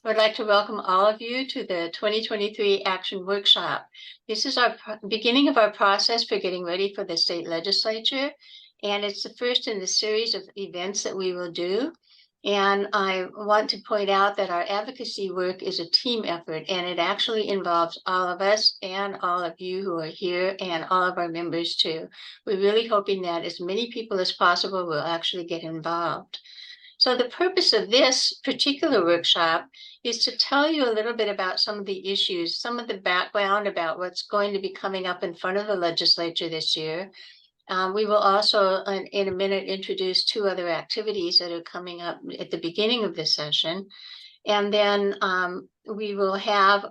would like to welcome all of you to the 2023 Action Workshop. This is our beginning of our process for getting ready for the state legislature, and it's the first in the series of events that we will do. And I want to point out that our advocacy work is a team effort, and it actually involves all of us and all of you who are here and all of our members too. We're really hoping that as many people as possible will actually get involved. So the purpose of this particular workshop is to tell you a little bit about some of the issues, some of the background about what's going to be coming up in front of the legislature this year. We will also, in a minute, introduce two other activities that are coming up at the beginning of this session. And then we will have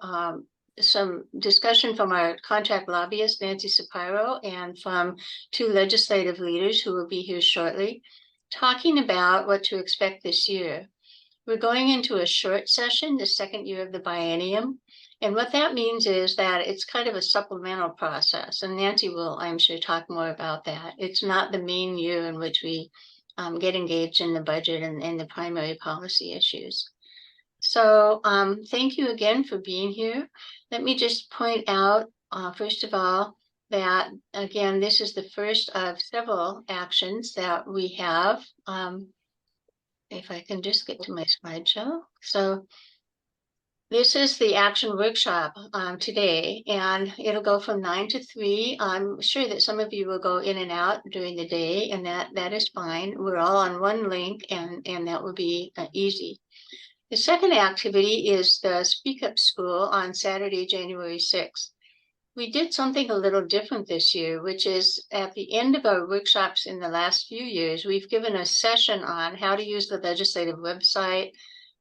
some discussion from our contract lobbyist, Nancy Sapiro, and from two legislative leaders who will be here shortly, talking about what to expect this year. We're going into a short session, the second year of the biennium. And what that means is that it's kind of a supplemental process. And Nancy will, I'm sure, talk more about that. It's not the main year in which we get engaged in the budget and the primary policy issues. So thank you again for being here. Let me just point out, first of all, that, again, this is the first of several actions that we have. If I can just get to my slideshow. So this is the action workshop today, and it'll go from 9 to 3. I'm sure that some of you will go in and out during the day, and that is fine. We're all on one link, and that will be easy. The second activity is the Speak Up School on Saturday, January 6th. We did something a little different this year, which is at the end of our workshops in the last few years, we've given a session on how to use the legislative website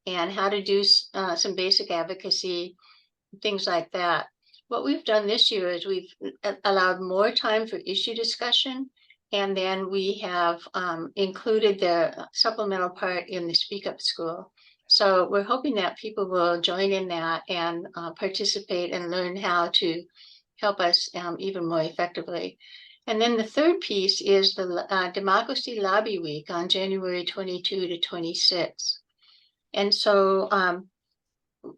and how to do some basic advocacy, things like that. What we've done this year is we've allowed more time for issue discussion, and then we have included the supplemental part in the Speak Up School. So we're hoping that people will join in that and participate and learn how to help us even more effectively. And then the third piece is the Democracy Lobby Week on January 22 to 26. And so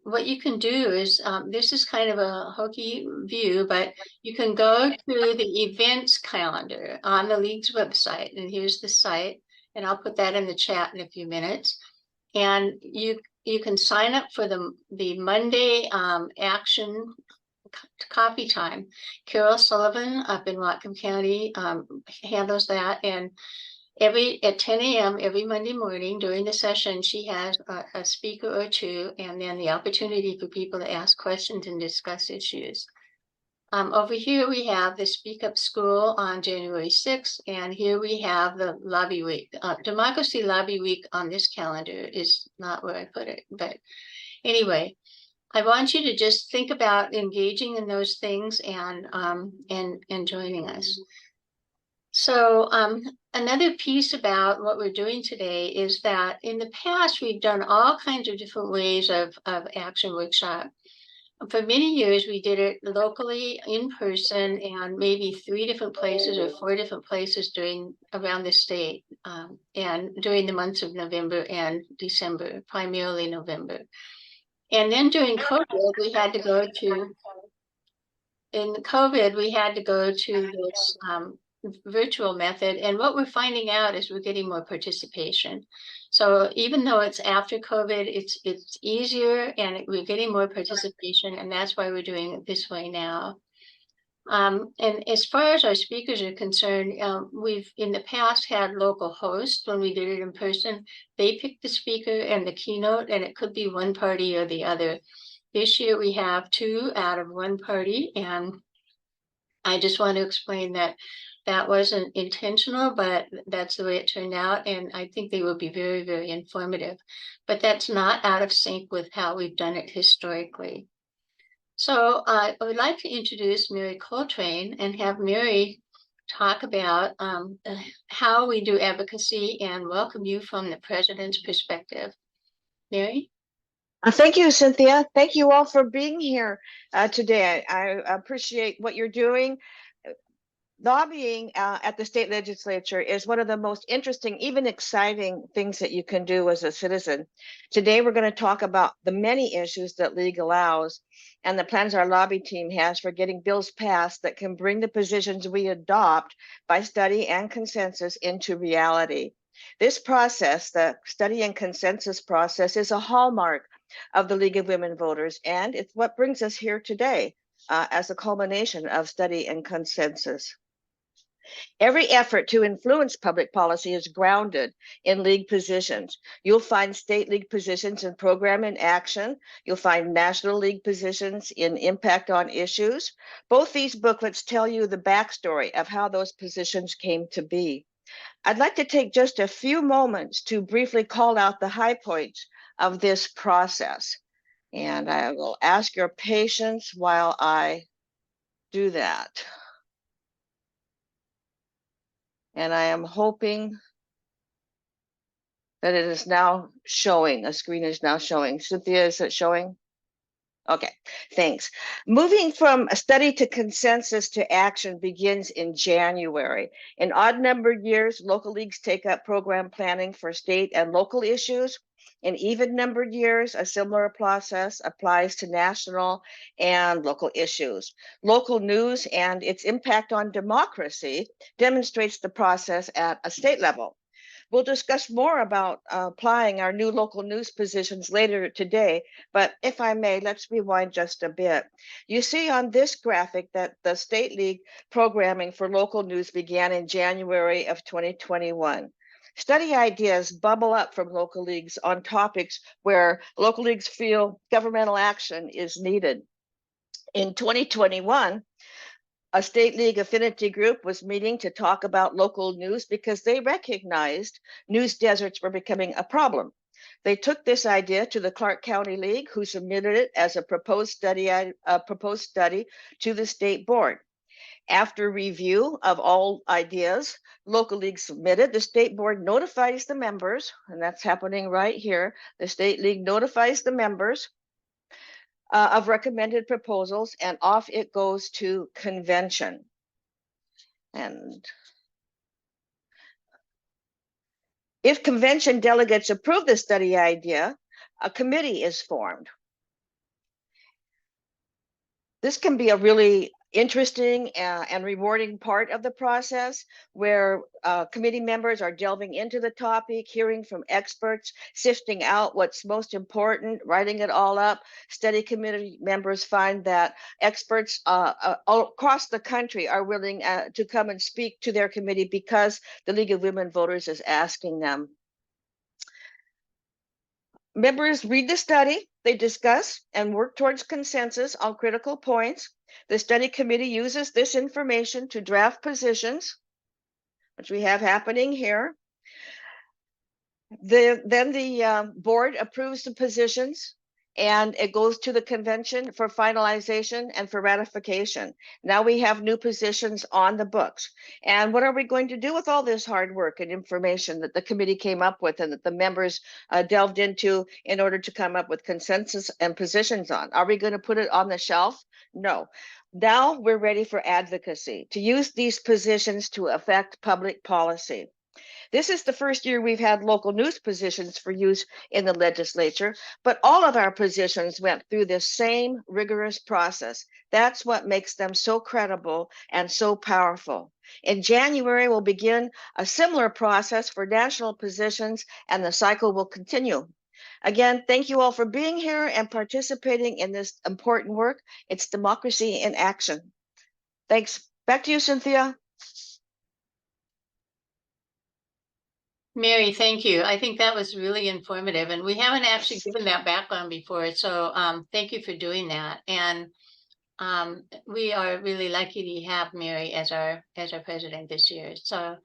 what you can do is, this is kind of a hokey view, but you can go to the events calendar on the League's website, and here's the site, and I'll put that in the chat in a few minutes. And you can sign up for the Monday action coffee time. Carol Sullivan up in Whatcom County handles that, and at 10 a.m. every Monday morning during the session, she has a speaker or two, and then the opportunity for people to ask questions and discuss issues. Over here, we have the Speak Up School on January 6th, and here we have the Lobby Week. Democracy Lobby Week on this calendar is not where I put it, but anyway, I want you to just think about engaging in those things and joining us. So another piece about what we're doing today is that in the past, we've done all kinds of different ways of action workshop. For many years, we did it locally, in person, and maybe 3 different places or 4 different places around the state, and during the months of November and December, primarily November. And then during COVID, we had to go to this virtual method. And what we're finding out is we're getting more participation. So even though it's after COVID, it's easier, and we're getting more participation, and that's why we're doing it this way now. And as far as our speakers are concerned, we've in the past had local hosts when we did it in person. They picked the speaker and the keynote, and it could be one party or the other. This year we have 2 out of 1 party, and I just want to explain that wasn't intentional, but that's the way it turned out, and I think they will be very, very informative. But that's not out of sync with how we've done it historically. So I would like to introduce Mary Coltrane and have Mary talk about how we do advocacy and welcome you from the president's perspective. Mary? Thank you, Cynthia. Thank you all for being here today. I appreciate what you're doing. lobbying at the state legislature is one of the most interesting, even exciting things that you can do as a citizen. Today, we're going to talk about the many issues that League allows and the plans our lobby team has for getting bills passed that can bring the positions we adopt by study and consensus into reality. This process, the study and consensus process, is a hallmark of the League of Women Voters, and it's what brings us here today as a culmination of study and consensus. Every effort to influence public policy is grounded in League positions. You'll find state League positions in program and action. You'll find National League positions in impact on issues. Both these booklets tell you the backstory of how those positions came to be. I'd like to take just a few moments to briefly call out the high points of this process. And I will ask your patience while I do that. And I am hoping that it is now showing. A screen is now showing. Cynthia, is it showing? Okay, thanks. Moving from a study to consensus to action begins in January. In odd-numbered years, local leagues take up program planning for state and local issues. In even-numbered years, a similar process applies to national and local issues. Local news and its impact on democracy demonstrates the process at a state level. We'll discuss more about applying our new local news positions later today, but if I may, let's rewind just a bit. You see on this graphic that the State League programming for local news began in January of 2021. Study ideas bubble up from local leagues on topics where local leagues feel governmental action is needed. In 2021, a state league affinity group was meeting to talk about local news because they recognized news deserts were becoming a problem. They took this idea to the Clark County League, who submitted it as a proposed study to the state board. After review of all ideas, local league submitted, the state board notifies the members, and that's happening right here. The state league notifies the members of recommended proposals, and off it goes to convention. And if convention delegates approve the study idea, a committee is formed. This can be a really interesting and rewarding part of the process where committee members are delving into the topic, hearing from experts, sifting out what's most important, writing it all up. Study committee members find that experts across the country are willing to come and speak to their committee because the League of Women Voters is asking them. Members read the study, they discuss and work towards consensus on critical points. The study committee uses this information to draft positions, which we have happening here. Then the board approves the positions and it goes to the convention for finalization and for ratification. Now we have new positions on the books. And what are we going to do with all this hard work and information that the committee came up with and that the members delved into in order to come up with consensus and positions on? Are we going to put it on the shelf? No. Now we're ready for advocacy, to use these positions to affect public policy. This is the first year we've had local news positions for use in the legislature, but all of our positions went through this same rigorous process. That's what makes them so credible and so powerful. In January, we'll begin a similar process for national positions, and the cycle will continue. Again, thank you all for being here and participating in this important work. It's democracy in action. Thanks. Back to you, Cynthia. Mary, thank you. I think that was really informative, and we haven't actually given that background before. So thank you for doing that. And we are really lucky to have Mary as our president this year. So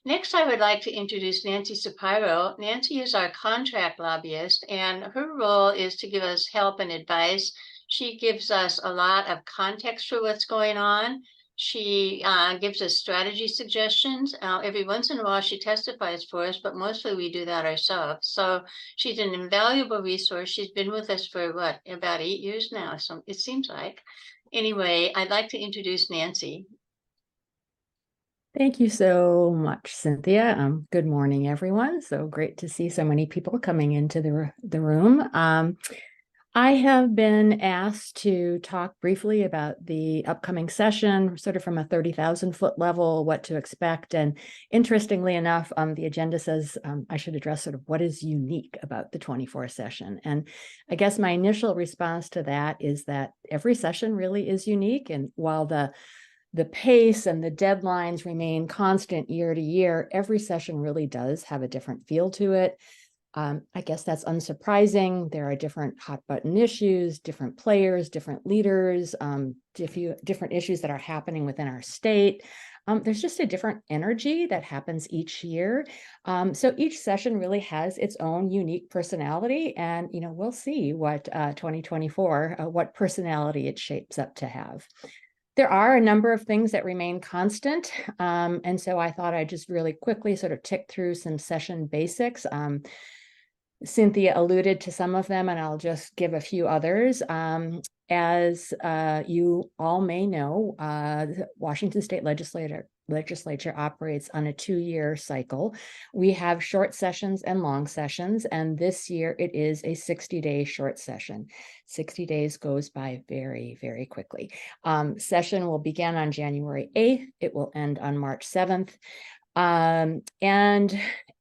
next, I would like to introduce Nancy Sapiro. Nancy is our contract lobbyist, and her role is to give us help and advice. She gives us a lot of context for what's going on. She gives us strategy suggestions. Every once in a while, she testifies for us, but mostly we do that ourselves. So she's an invaluable resource. She's been with us for what, about 8 years now, so it seems like. Anyway, I'd like to introduce Nancy. Thank you so much, Cynthia. Good morning, everyone. So great to see so many people coming into the room. I have been asked to talk briefly about the upcoming session, sort of from a 30,000-foot level, what to expect. And interestingly enough, the agenda says I should address sort of what is unique about the 24 session. And I guess my initial response to that is that every session really is unique. And while the pace and the deadlines remain constant year to year, every session really does have a different feel to it. I guess that's unsurprising. There are different hot button issues, different players, different leaders, different issues that are happening within our state. There's just a different energy that happens each year. So each session really has its own unique personality, and we'll see what 2024, what personality it shapes up to have. There are a number of things that remain constant. And so I thought I'd just really quickly sort of tick through some session basics. Cynthia alluded to some of them, and I'll just give a few others. As you all may know, the Washington State Legislature operates on a 2-year cycle. We have short sessions and long sessions, and this year it is a 60-day short session. 60 days goes by very, very quickly. Session will begin on January 8th. It will end on March 7th. In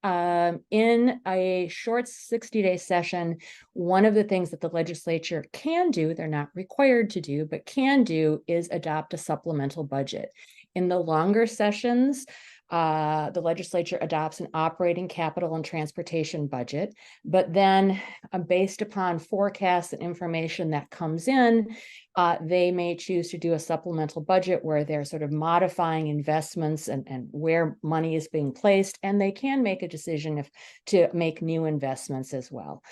a short 60-day session, one of the things that the legislature can do, they're not required to do, but can do, is adopt a supplemental budget. In the longer sessions, the legislature adopts an operating, capital, and transportation budget, but then based upon forecasts and information that comes in, they may choose to do a supplemental budget where they're sort of modifying investments and where money is being placed, and they can make a decision to make new investments as well.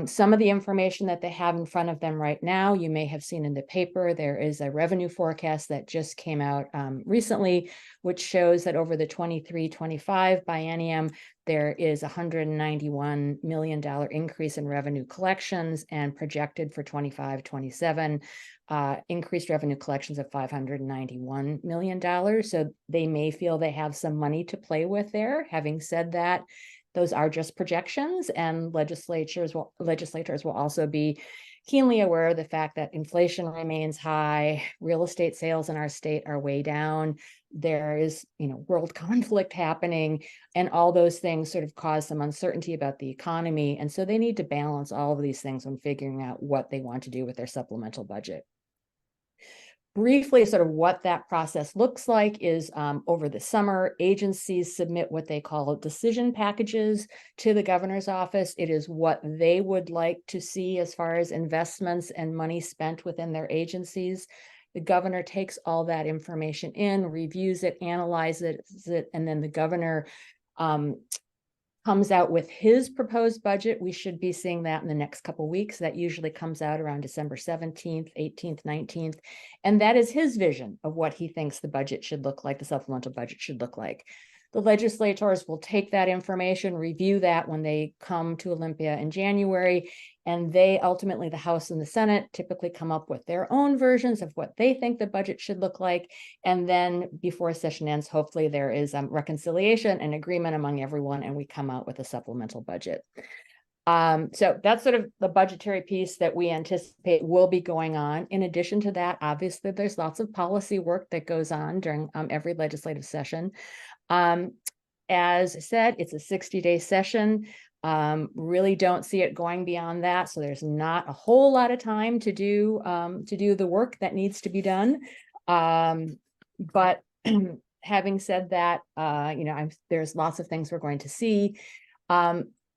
Some of the information that they have in front of them right now, you may have seen in the paper, there is a revenue forecast that just came out recently, which shows that over the 23-25 biennium, there is a $191 million increase in revenue collections, and projected for 25-27, increased revenue collections of $591 million. So they may feel they have some money to play with there. Having said that, those are just projections, and legislators will also be keenly aware of the fact that inflation remains high, real estate sales in our state are way down, there is world conflict happening, and all those things sort of cause some uncertainty about the economy. And so they need to balance all of these things when figuring out what they want to do with their supplemental budget. Briefly, sort of what that process looks like is over the summer, agencies submit what they call decision packages to the governor's office. It is what they would like to see as far as investments and money spent within their agencies. The governor takes all that information in, reviews it, analyzes it, and then the governor comes out with his proposed budget. We should be seeing that in the next couple of weeks. That usually comes out around December 17th, 18th, 19th. And that is his vision of what he thinks the budget should look like, the supplemental budget should look like. The legislators will take that information, review that when they come to Olympia in January, and they ultimately, the House and the Senate, typically come up with their own versions of what they think the budget should look like. And then before session ends, hopefully there is reconciliation and agreement among everyone, and we come out with a supplemental budget. So that's sort of the budgetary piece that we anticipate will be going on. In addition to that, obviously, there's lots of policy work that goes on during every legislative session. As I said, it's a 60-day session. Really don't see it going beyond that. So there's not a whole lot of time to do the work that needs to be done. But having said that, there's lots of things we're going to see.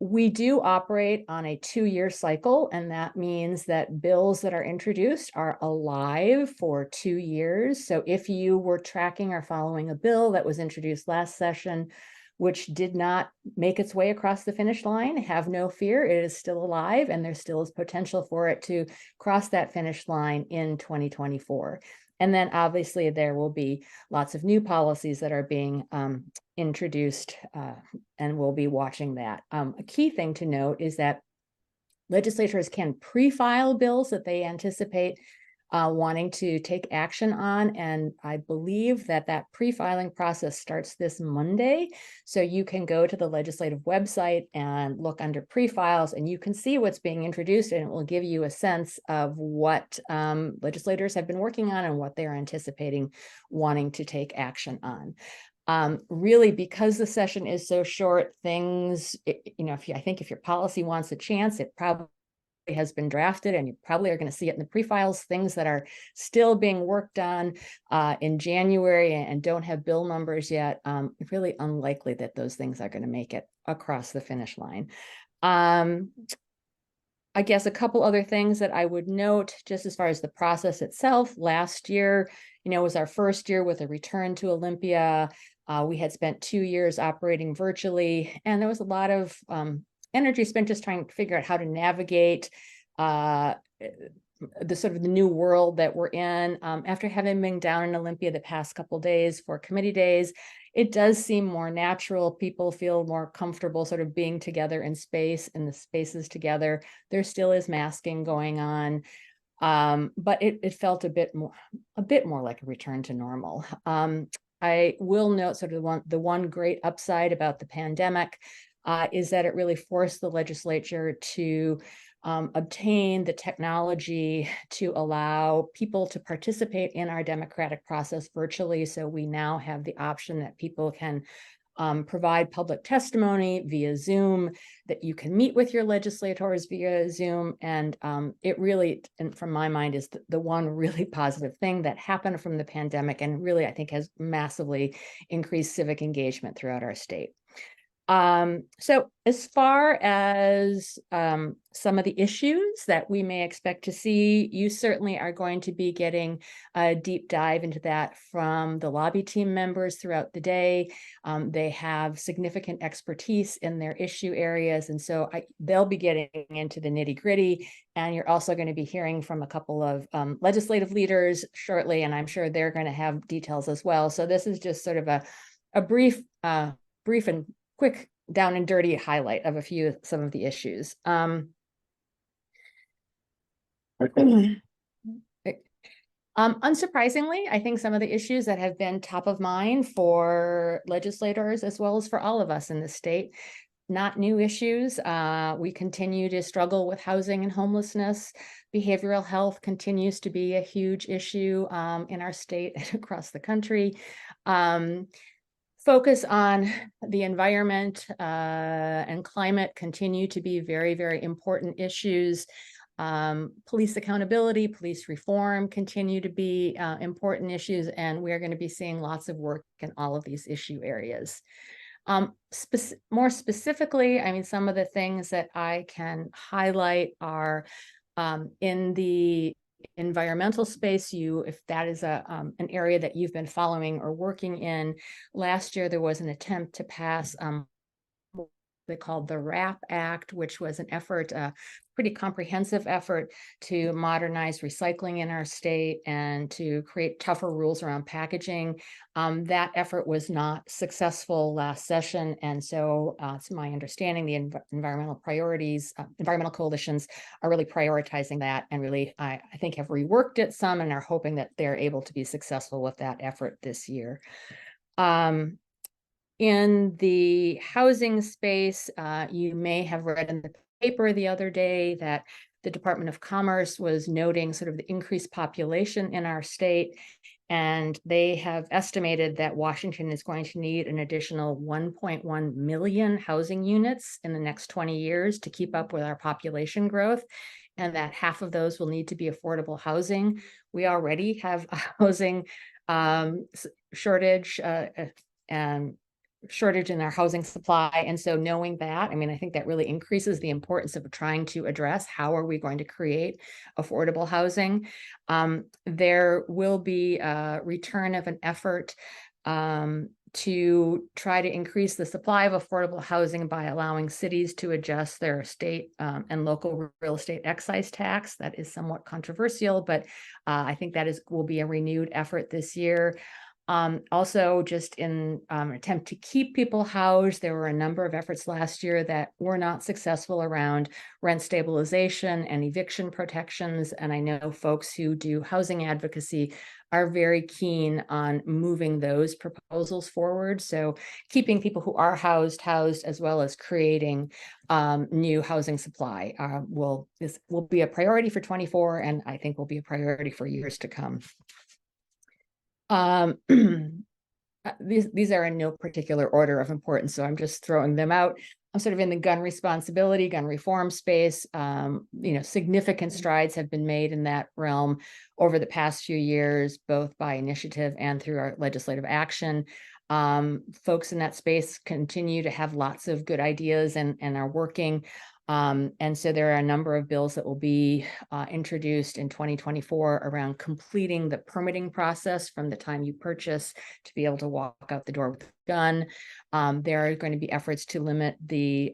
We do operate on a 2-year cycle, and that means that bills that are introduced are alive for 2 years. So if you were tracking or following a bill that was introduced last session, which did not make its way across the finish line, have no fear, it is still alive, and there still is potential for it to cross that finish line in 2024. And then obviously there will be lots of new policies that are being introduced, and we'll be watching that. A key thing to note is that legislators can pre-file bills that they anticipate wanting to take action on. And I believe that that pre-filing process starts this Monday. So you can go to the legislative website and look under pre-files, and you can see what's being introduced, and it will give you a sense of what legislators have been working on and what they're anticipating wanting to take action on. Really, because the session is so short, things, I think if your policy wants a chance, it probably has been drafted, and you probably are going to see it in the pre-files, things that are still being worked on in January and don't have bill numbers yet. Really unlikely that those things are going to make it across the finish line. I guess a couple other things that I would note, just as far as the process itself. Last year, was our first year with a return to Olympia. We had spent 2 years operating virtually, and there was a lot of energy spent just trying to figure out how to navigate the sort of the new world that we're in. After having been down in Olympia the past couple of days for committee days, it does seem more natural. People feel more comfortable sort of being together in the spaces together. There still is masking going on, but it felt a bit more like a return to normal. I will note sort of the one great upside about the pandemic is that it really forced the legislature to obtain the technology to allow people to participate in our democratic process virtually. So we now have the option that people can provide public testimony via Zoom, that you can meet with your legislators via Zoom. And it really, and from my mind, is the one really positive thing that happened from the pandemic, and really, I think, has massively increased civic engagement throughout our state. So as far as some of the issues that we may expect to see, you certainly are going to be getting a deep dive into that from the lobby team members throughout the day. They have significant expertise in their issue areas, and so they'll be getting into the nitty-gritty. And you're also going to be hearing from a couple of legislative leaders shortly, and I'm sure they're going to have details as well. So this is just sort of a brief and quick down and dirty highlight of some of the issues. Unsurprisingly, I think some of the issues that have been top of mind for legislators as well as for all of us in the state, not new issues. We continue to struggle with housing and homelessness. Behavioral health continues to be a huge issue in our state and across the country. Focus on the environment and climate continue to be very, very important issues. Police accountability, police reform continue to be important issues, and we're going to be seeing lots of work in all of these issue areas. More specifically, I mean, some of the things that I can highlight are in the environmental space. If that is an area that you've been following or working in, last year there was an attempt to pass what they called the WRAP Act, which was an effort, a pretty comprehensive effort to modernize recycling in our state and to create tougher rules around packaging. That effort was not successful last session, and so it's my understanding the environmental coalitions are really prioritizing that, and really I think have reworked it some and are hoping that they're able to be successful with that effort this year. In the housing space, you may have read in the paper the other day that the Department of Commerce was noting sort of the increased population in our state, and they have estimated that Washington is going to need an additional 1.1 million housing units in the next 20 years to keep up with our population growth, and that half of those will need to be affordable housing. We already have a housing shortage in our housing supply. And so knowing that, I mean, I think that really increases the importance of trying to address how are we going to create affordable housing. There will be a return of an effort to try to increase the supply of affordable housing by allowing cities to adjust their state and local real estate excise tax. That is somewhat controversial, but I think that will be a renewed effort this year. Also, just in attempt to keep people housed, there were a number of efforts last year that were not successful around rent stabilization and eviction protections. And I know folks who do housing advocacy are very keen on moving those proposals forward. So keeping people who are housed, as well as creating new housing supply this will be a priority for 24, and I think will be a priority for years to come. These are in no particular order of importance, so I'm just throwing them out. I'm sort of in the gun responsibility, gun reform space. Significant strides have been made in that realm over the past few years, both by initiative and through our legislative action. Folks in that space continue to have lots of good ideas and are working. And so there are a number of bills that will be introduced in 2024 around completing the permitting process from the time you purchase to be able to walk out the door with a gun. There are going to be efforts to limit the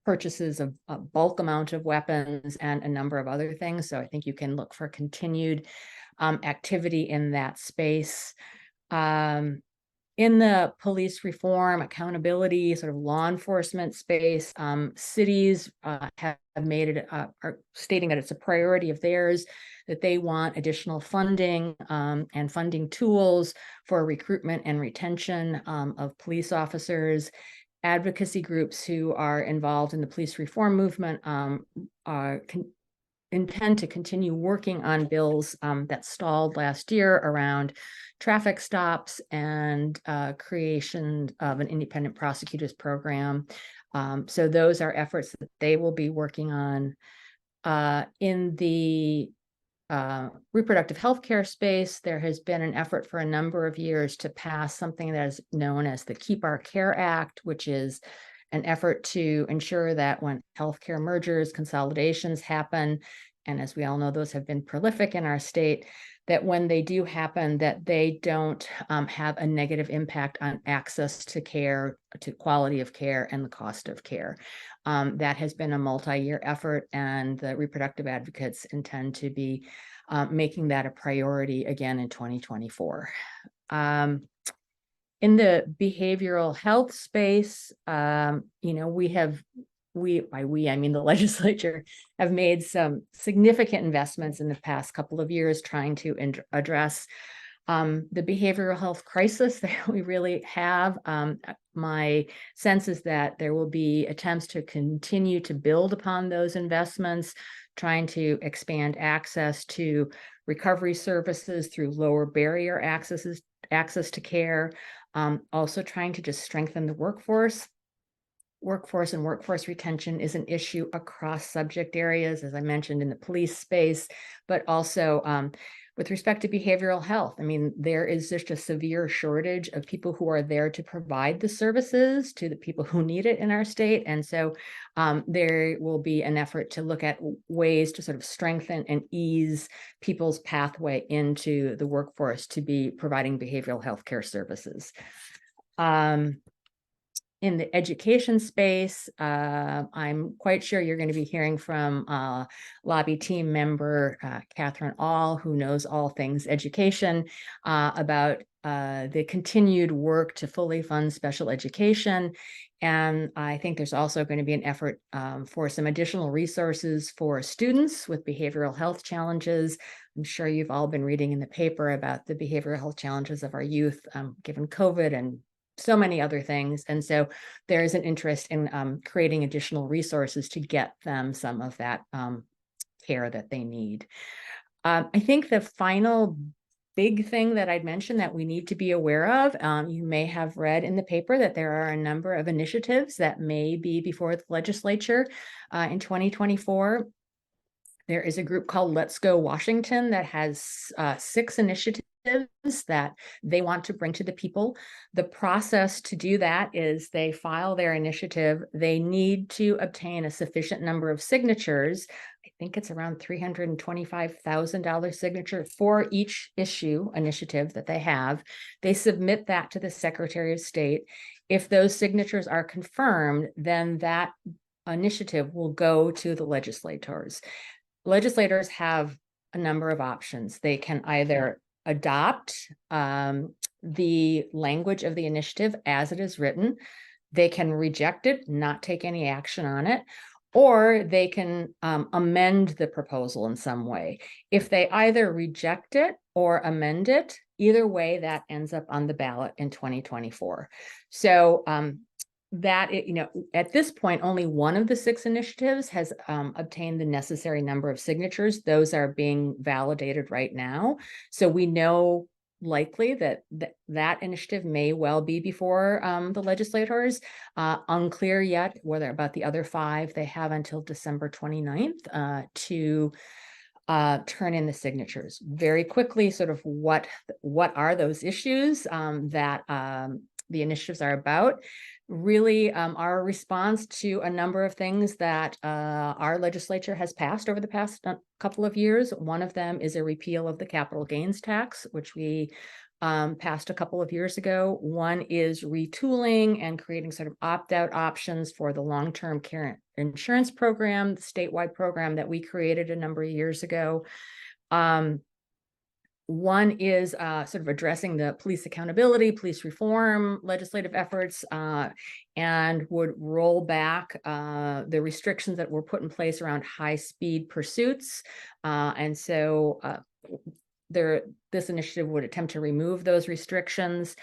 purchases of a bulk amount of weapons and a number of other things. So I think you can look for continued activity in that space. In the police reform, accountability, sort of law enforcement space, cities have made it, are stating that it's a priority of theirs, that they want additional funding and funding tools for recruitment and retention of police officers. Advocacy groups who are involved in the police reform movement intend to continue working on bills that stalled last year around traffic stops and creation of an independent prosecutors program. So those are efforts that they will be working on. In the reproductive health care space, there has been an effort for a number of years to pass something that is known as the Keep Our Care Act, which is an effort to ensure that when healthcare mergers, consolidations happen, and as we all know, those have been prolific in our state, that when they do happen, that they don't have a negative impact on access to care, to quality of care, and the cost of care. That has been a multi-year effort, and the reproductive advocates intend to be making that a priority again in 2024. In the behavioral health space, I mean the legislature, have made some significant investments in the past couple of years trying to address the behavioral health crisis that we really have. My sense is that there will be attempts to continue to build upon those investments, trying to expand access to recovery services through lower barrier access to care. Also trying to just strengthen the workforce. Workforce and workforce retention is an issue across subject areas, as I mentioned, in the police space, but also with respect to behavioral health. I mean, there is just a severe shortage of people who are there to provide the services to the people who need it in our state. And so there will be an effort to look at ways to sort of strengthen and ease people's pathway into the workforce to be providing behavioral health care services. In the education space, I'm quite sure you're going to be hearing from lobby team member Catherine All, who knows all things education, about the continued work to fully fund special education. And I think there's also going to be an effort for some additional resources for students with behavioral health challenges. I'm sure you've all been reading in the paper about the behavioral health challenges of our youth, given COVID and so many other things. And so there is an interest in creating additional resources to get them some of that care that they need. I think the final big thing that I'd mentioned that we need to be aware of, you may have read in the paper that there are a number of initiatives that may be before the legislature in 2024. There is a group called Let's Go Washington that has 6 initiatives that they want to bring to the people. The process to do that is they file their initiative. They need to obtain a sufficient number of signatures. I think it's around $325,000 signature for each initiative that they have. They submit that to the Secretary of State. If those signatures are confirmed, then that initiative will go to the legislators. Legislators have a number of options. They can either adopt the language of the initiative as it is written. They can reject it, not take any action on it, or they can amend the proposal in some way. If they either reject it or amend it, either way, that ends up on the ballot in 2024. So that, at this point, only one of the 6 initiatives has obtained the necessary number of signatures. Those are being validated right now. So we know likely that that initiative may well be before the legislators. Unclear yet whether about the other 5. They have until December 29th to turn in the signatures. Very quickly, sort of what are those issues that the initiatives are about? Really our response to a number of things that our legislature has passed over the past couple of years. One of them is a repeal of the capital gains tax, which we passed a couple of years ago. One is retooling and creating sort of opt-out options for the long-term care insurance program, the statewide program that we created a number of years ago. One is sort of addressing the police accountability, police reform, legislative efforts, and would roll back the restrictions that were put in place around high-speed pursuits. And so this initiative would attempt to remove those restrictions.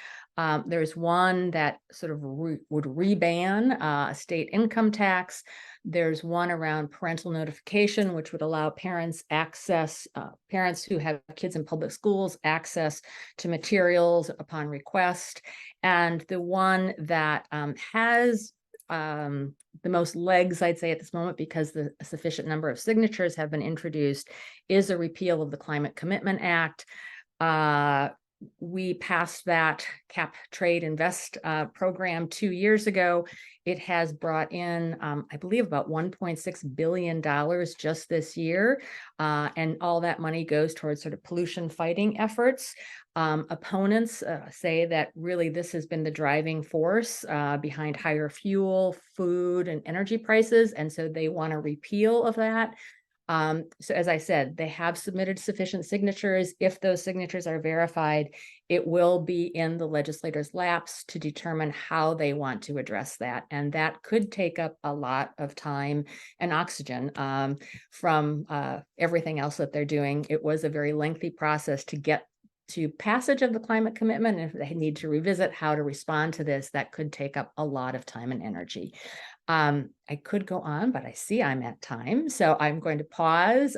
There's one that sort of would reban a state income tax. There's one around parental notification, which would allow parents who have kids in public schools access to materials upon request. And the one that has the most legs, I'd say, at this moment, because the sufficient number of signatures have been introduced, is a repeal of the Climate Commitment Act. We passed that Cap Trade Invest program 2 years ago. It has brought in, I believe, about $1.6 billion just this year. And all that money goes towards sort of pollution fighting efforts. Opponents say that really this has been the driving force behind higher fuel, food, and energy prices. And so they want a repeal of that. So as I said, they have submitted sufficient signatures. If those signatures are verified, it will be in the legislators' laps to determine how they want to address that. And that could take up a lot of time and oxygen from everything else that they're doing. It was a very lengthy process to get to passage of the climate commitment. And if they need to revisit how to respond to this, that could take up a lot of time and energy. I could go on, but I see I'm at time. So I'm going to pause,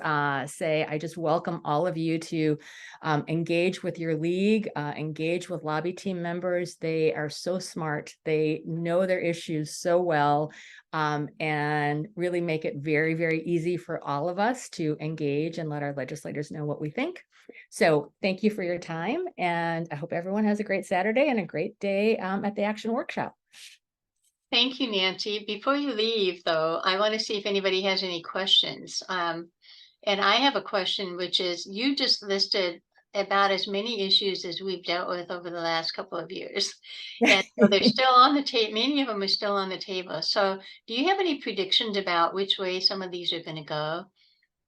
say I just welcome all of you to engage with your league, engage with lobby team members. They are so smart. They know their issues so well, and really make it very, very easy for all of us to engage and let our legislators know what we think. So thank you for your time, and I hope everyone has a great Saturday and a great day at the Action Workshop. Thank you, Nancy. Before you leave, though, I want to see if anybody has any questions. And I have a question, which is, you just listed about as many issues as we've dealt with over the last couple of years. And so they're still on the table. Many of them are still on the table. So do you have any predictions about which way some of these are going to go?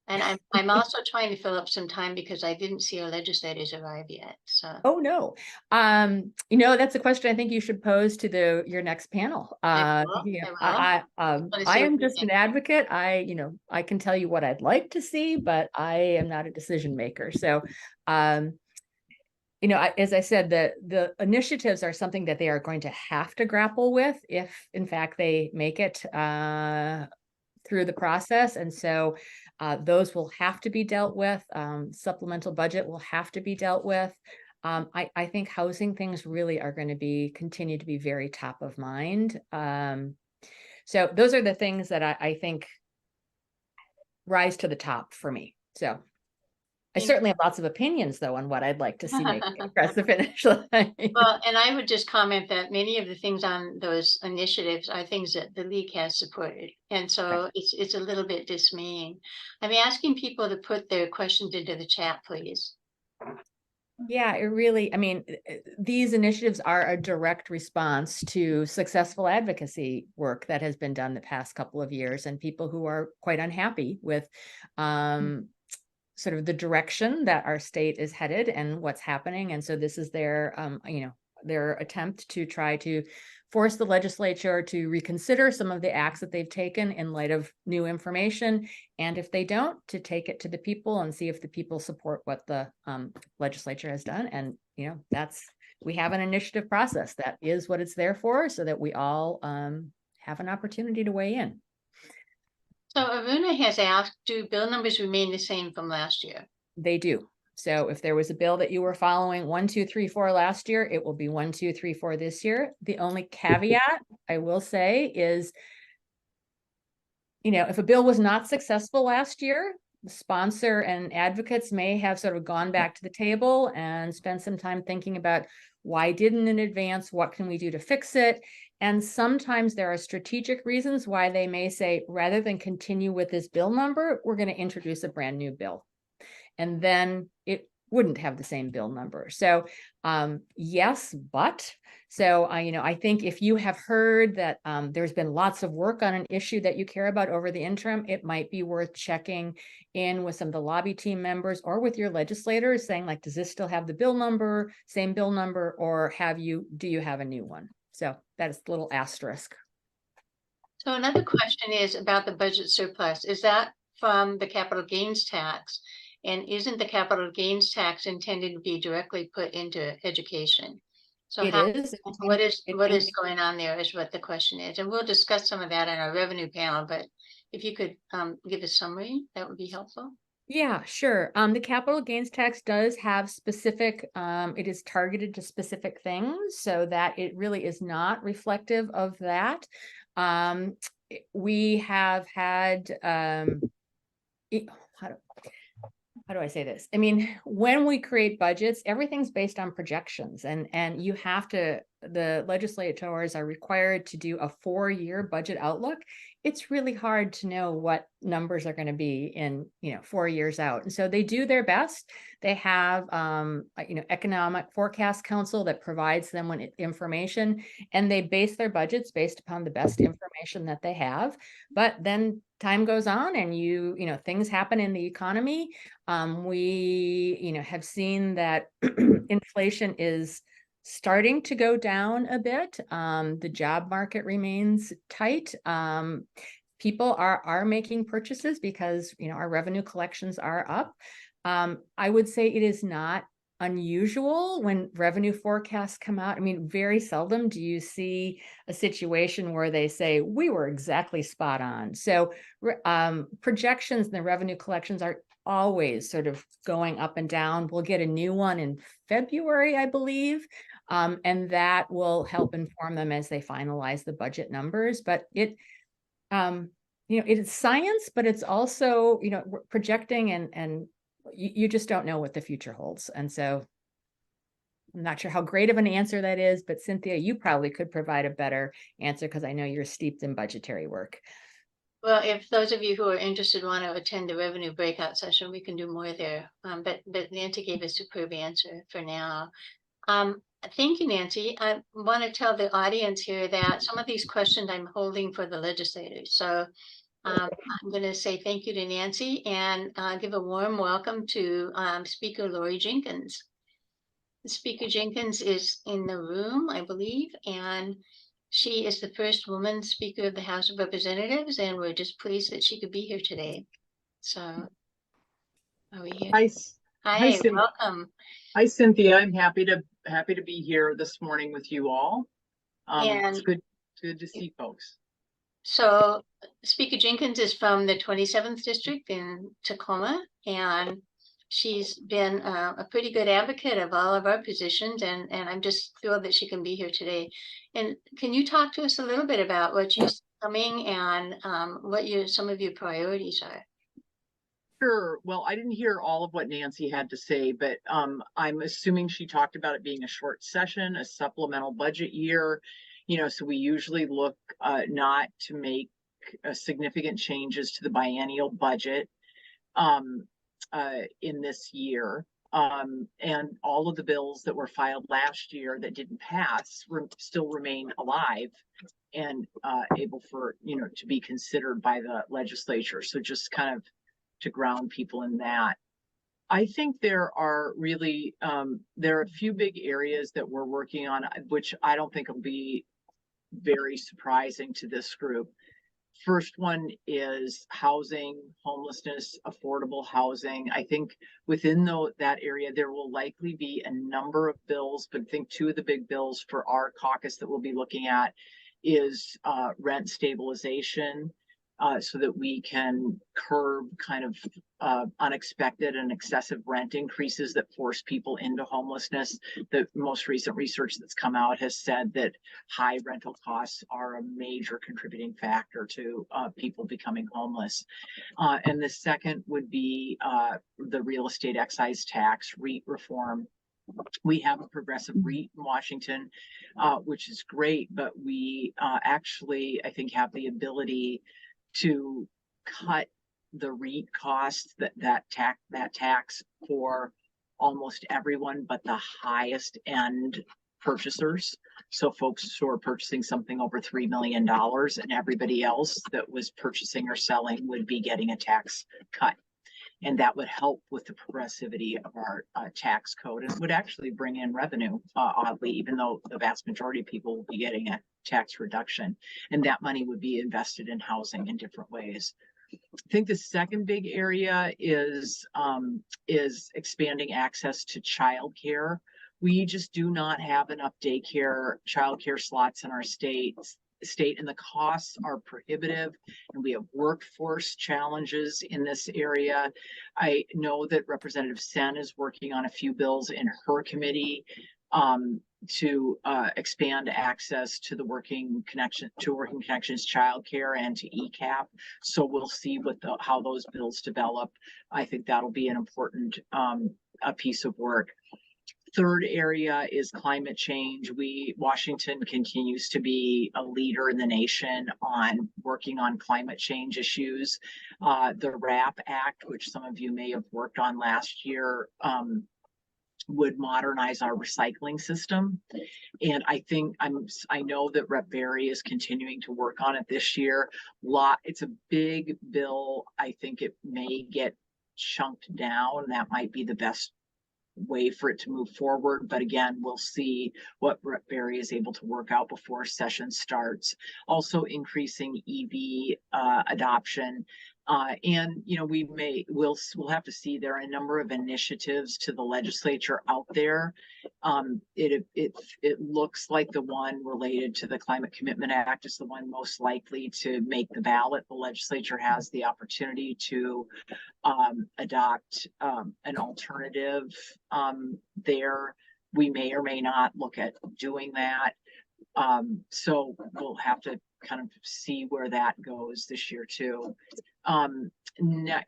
And I'm also trying to fill up some time because I didn't see our legislators arrive yet. So Oh, no. That's a question I think you should pose to your next panel. I I wanna see what am you just an think. advocate. I can tell you what I'd like to see, but I am not a decision maker. So, as I said, the initiatives are something that they are going to have to grapple with if, in fact, they make it through the process. And so those will have to be dealt with. Supplemental budget will have to be dealt with. I think housing things really are going to continue to be very top of mind. So those are the things that I think rise to the top for me. So I certainly have lots of opinions, though, on what I'd like to see make it across the finish line. Well, and I would just comment that many of the things on those initiatives are things that the league has supported. And so it's a little bit dismaying. I'm asking people to put their questions into the chat, please. Yeah, these initiatives are a direct response to successful advocacy work that has been done the past couple of years, and people who are quite unhappy with sort of the direction that our state is headed and what's happening. And so this is their, their attempt to try to force the legislature to reconsider some of the acts that they've taken in light of new information. And if they don't, to take it to the people and see if the people support what the legislature has done. And, we have an initiative process. That is what it's there for, so that we all have an opportunity to weigh in. So Aruna has asked, do bill numbers remain the same from last year? They do. So if there was a bill that you were following 1, 2, 3, 4 last year, it will be 1, 2, 3, 4 this year. The only caveat I will say is, if a bill was not successful last year, the sponsor and advocates may have sort of gone back to the table and spent some time thinking about why didn't in advance, what can we do to fix it? And sometimes there are strategic reasons why they may say, rather than continue with this bill number, we're going to introduce a brand new bill. And then it wouldn't have the same bill number. So yes, but so I think if you have heard that there's been lots of work on an issue that you care about over the interim, it might be worth checking in with some of the lobby team members or with your legislators, saying like, does this still have the bill number, same bill number, or do you have a new one? So that is a little asterisk. So another question is about the budget surplus. Is that from the capital gains tax? And isn't the capital gains tax intended to be directly put into education? So It is. what is going on there is what the question is. And we'll discuss some of that in our revenue panel, but if you could give a summary, that would be helpful. Yeah, sure. The capital gains tax does have specific, it is targeted to specific things, so that it really is not reflective of that. We have had, how do I say this? I mean, when we create budgets, everything's based on projections, and the legislators are required to do a 4-year budget outlook. It's really hard to know what numbers are going to be in 4 years out, and so they do their best. They have economic forecast council that provides them with information, and they base their budgets based upon the best information that they have. But then time goes on, and things happen in the economy. We have seen that inflation is starting to go down a bit. The job market remains tight. People are making purchases because our revenue collections are up. I would say it is not unusual when revenue forecasts come out. I mean, very seldom do you see a situation where they say we were exactly spot on. So projections and the revenue collections are always sort of going up and down. We'll get a new one in February, I believe. And that will help inform them as they finalize the budget numbers. But it is science, but it's also, projecting, and you just don't know what the future holds. And so I'm not sure how great of an answer that is, but Cynthia, you probably could provide a better answer because I know you're steeped in budgetary work. Well, if those of you who are interested want to attend the revenue breakout session, we can do more there. But Nancy gave a superb answer for now. Thank you, Nancy. I want to tell the audience here that some of these questions I'm holding for the legislators. So I'm going to say thank you to Nancy and give a warm welcome to Speaker Lori Jenkins. Speaker Jenkins is in the room, I believe, and she is the first woman Speaker of the House of Representatives, and we're just pleased that she could be here today. So, are we here? Hi, welcome. Hi, Cynthia. I'm happy to be here this morning with you all. It's good to see folks. So, Speaker Jenkins is from the 27th District in Tacoma, and she's been a pretty good advocate of all of our positions, and I'm just thrilled that she can be here today. And can you talk to us a little bit about what you see coming and what some of your priorities are? Sure. Well, I didn't hear all of what Nancy had to say, but I'm assuming she talked about it being a short session, a supplemental budget year. So we usually look not to make significant changes to the biennial budget in this year. And all of the bills that were filed last year that didn't pass still remain alive and able for, to be considered by the legislature. So just kind of to ground people in that. I think there are really, there are a few big areas that we're working on, which I don't think will be very surprising to this group. First one is housing, homelessness, affordable housing. I think within that area, there will likely be a number of bills, but I think two of the big bills for our caucus that we'll be looking at is rent stabilization, so that we can curb kind of unexpected and excessive rent increases that force people into homelessness. The most recent research that's come out has said that high rental costs are a major contributing factor to people becoming homeless. And the second would be the real estate excise tax, REIT reform. We have a progressive REIT in Washington, which is great, but we actually, I think, have the ability to cut the REIT costs, that tax for almost everyone but the highest end purchasers. So folks who are purchasing something over $3 million, and everybody else that was purchasing or selling would be getting a tax cut. And that would help with the progressivity of our tax code, and would actually bring in revenue, oddly, even though the vast majority of people will be getting a tax reduction. And that money would be invested in housing in different ways. I think the second big area is expanding access to childcare. We just do not have enough childcare slots in our state, and the costs are prohibitive, and we have workforce challenges in this area. I know that Representative Sen is working on a few bills in her committee to expand access to the Working Connections childcare and to ECAP. So we'll see how those bills develop. I think that'll be an important a piece of work. Third area is climate change. Washington continues to be a leader in the nation on working on climate change issues. The RAP Act, which some of you may have worked on last year, would modernize our recycling system. And I know that Rep. Berry is continuing to work on it this year. It's a big bill. I think it may get chunked down. That might be the best way for it to move forward. But again, we'll see what Rep. Berry is able to work out before session starts. Also increasing EV adoption. And we'll have to see. There are a number of initiatives to the legislature out there. It looks like the one related to the Climate Commitment Act is the one most likely to make the ballot. The legislature has the opportunity to adopt an alternative there. We may or may not look at doing that. So we'll have to kind of see where that goes this year too.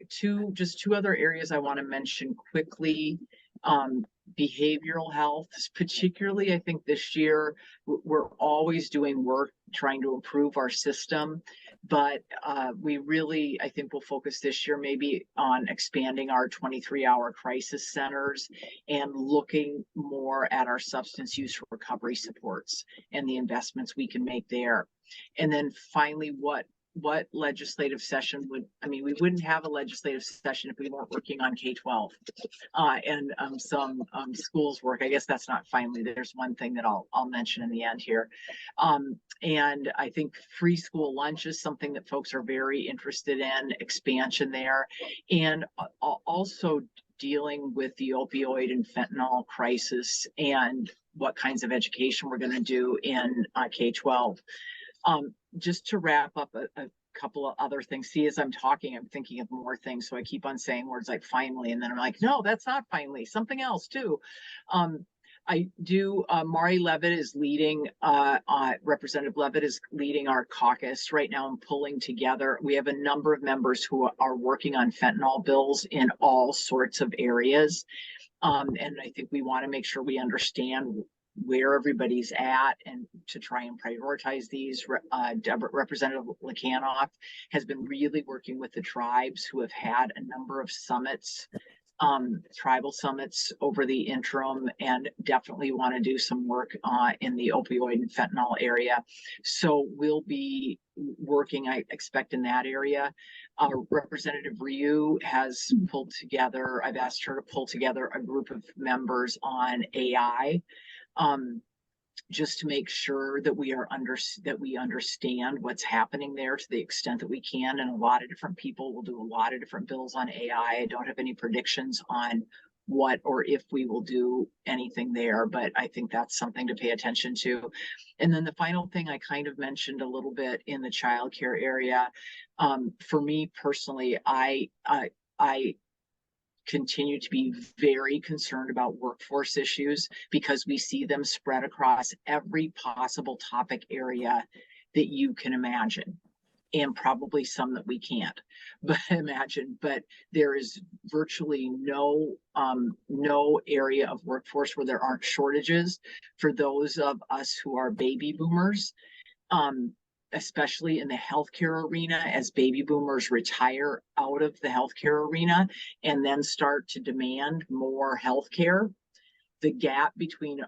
Two other areas I want to mention quickly. Behavioral health, particularly, I think this year we're always doing work trying to improve our system, but we really, I think, will focus this year maybe on expanding our 23-hour crisis centers and looking more at our substance use recovery supports and the investments we can make there. And then finally, what legislative session we wouldn't have a legislative session if we weren't working on K-12 and some schools work. I guess that's not finally. There's one thing that I'll mention in the end here. And I think free school lunch is something that folks are very interested in, expansion there, and also dealing with the opioid and fentanyl crisis and what kinds of education we're going to do in K-12. Just to wrap up a couple of other things. See, as I'm talking, I'm thinking of more things. So I keep on saying words like finally, and then I'm like, no, that's not finally, something else too. Mari Levitt is leading, Representative Levitt is leading our caucus right now and pulling together. We have a number of members who are working on fentanyl bills in all sorts of areas. And I think we want to make sure we understand where everybody's at and to try and prioritize these. Representative Lekanoff has been really working with the tribes who have had a number of summits tribal summits over the interim, and definitely want to do some work in the opioid and fentanyl area. So we'll be working, I expect, in that area. Representative Ryu has pulled together, I've asked her to pull together a group of members on AI. Just to make sure that we understand what's happening there to the extent that we can. And a lot of different people will do a lot of different bills on AI. I don't have any predictions on what or if we will do anything there, but I think that's something to pay attention to. And then the final thing I kind of mentioned a little bit in the childcare area. For me personally, I continue to be very concerned about workforce issues because we see them spread across every possible topic area that you can imagine, and probably some that we can't imagine. But there is virtually no area of workforce where there aren't shortages. For those of us who are baby boomers, especially in the healthcare arena, as baby boomers retire out of the healthcare arena and then start to demand more healthcare, the gap between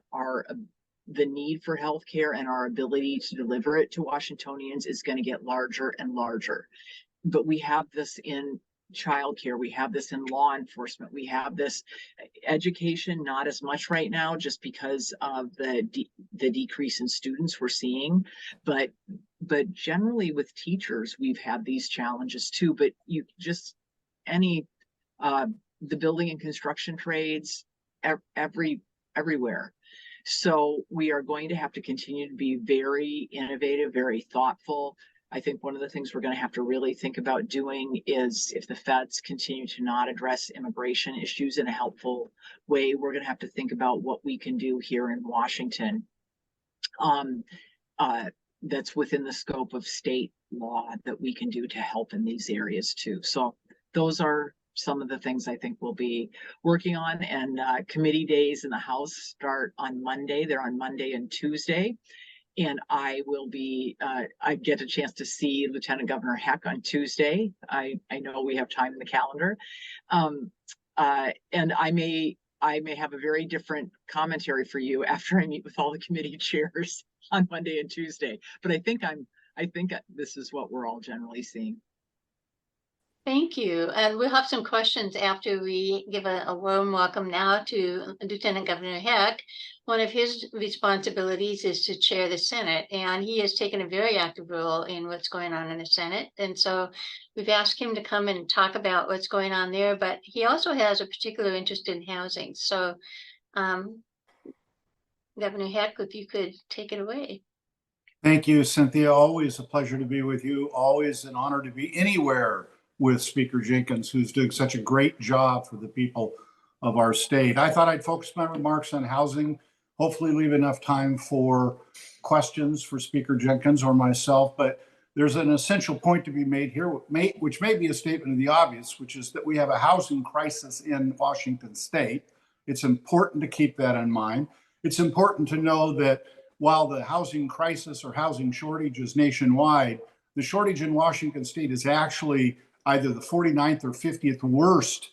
the need for healthcare and our ability to deliver it to Washingtonians is going to get larger and larger. But we have this in childcare, we have this in law enforcement, we have this education, not as much right now, just because of the decrease in students we're seeing. But generally with teachers, we've had these challenges too. But you just the building and construction trades, everywhere. So we are going to have to continue to be very innovative, very thoughtful. I think one of the things we're going to have to really think about doing is, if the feds continue to not address immigration issues in a helpful way, we're going to have to think about what we can do here in Washington that's within the scope of state law that we can do to help in these areas too. So those are some of the things I think we'll be working on. And committee days in the House start on Monday. They're on Monday and Tuesday. And I will be, I get a chance to see Lieutenant Governor Heck on Tuesday. I know we have time in the calendar. And I may have a very different commentary for you after I meet with all the committee chairs on Monday and Tuesday. But I think this is what we're all generally seeing. Thank you. And we'll have some questions after we give a warm welcome now to Lieutenant Governor Heck. One of his responsibilities is to chair the Senate, and he has taken a very active role in what's going on in the Senate. And so we've asked him to come and talk about what's going on there, but he also has a particular interest in housing. So Governor Heck, if you could take it away. Thank you, Cynthia. Always a pleasure to be with you. Always an honor to be anywhere with Speaker Jenkins, who's doing such a great job for the people of our state. I thought I'd focus my remarks on housing, hopefully leave enough time for questions for Speaker Jenkins or myself, but there's an essential point to be made here, which may be a statement of the obvious, which is that we have a housing crisis in Washington state. It's important to keep that in mind. It's important to know that while the housing crisis or housing shortage is nationwide, the shortage in Washington state is actually either the 49th or 50th worst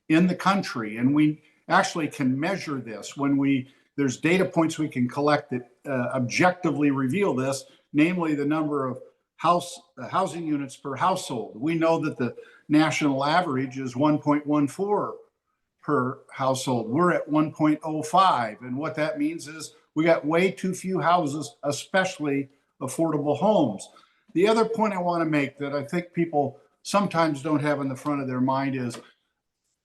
in the country. And we actually can measure this when there's data points we can collect that objectively reveal this, namely the number of housing units per household. We know that the national average is 1.14 per household. We're at 1.05. And what that means is we got way too few houses, especially affordable homes. The other point I want to make that I think people sometimes don't have in the front of their mind is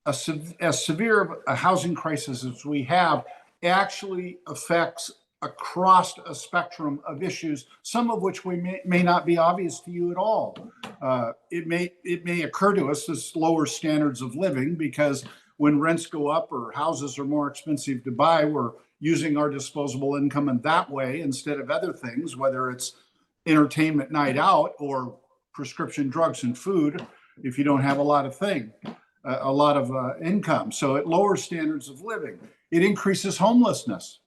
as severe a housing crisis as we have actually affects across a spectrum of issues, some of which may not be obvious to you at all. It may occur to us as lower standards of living, because when rents go up or houses are more expensive to buy, we're using our disposable income in that way instead of other things, whether it's entertainment night out or prescription drugs and food, if you don't have a lot of income. So it lowers standards of living. It increases homelessness.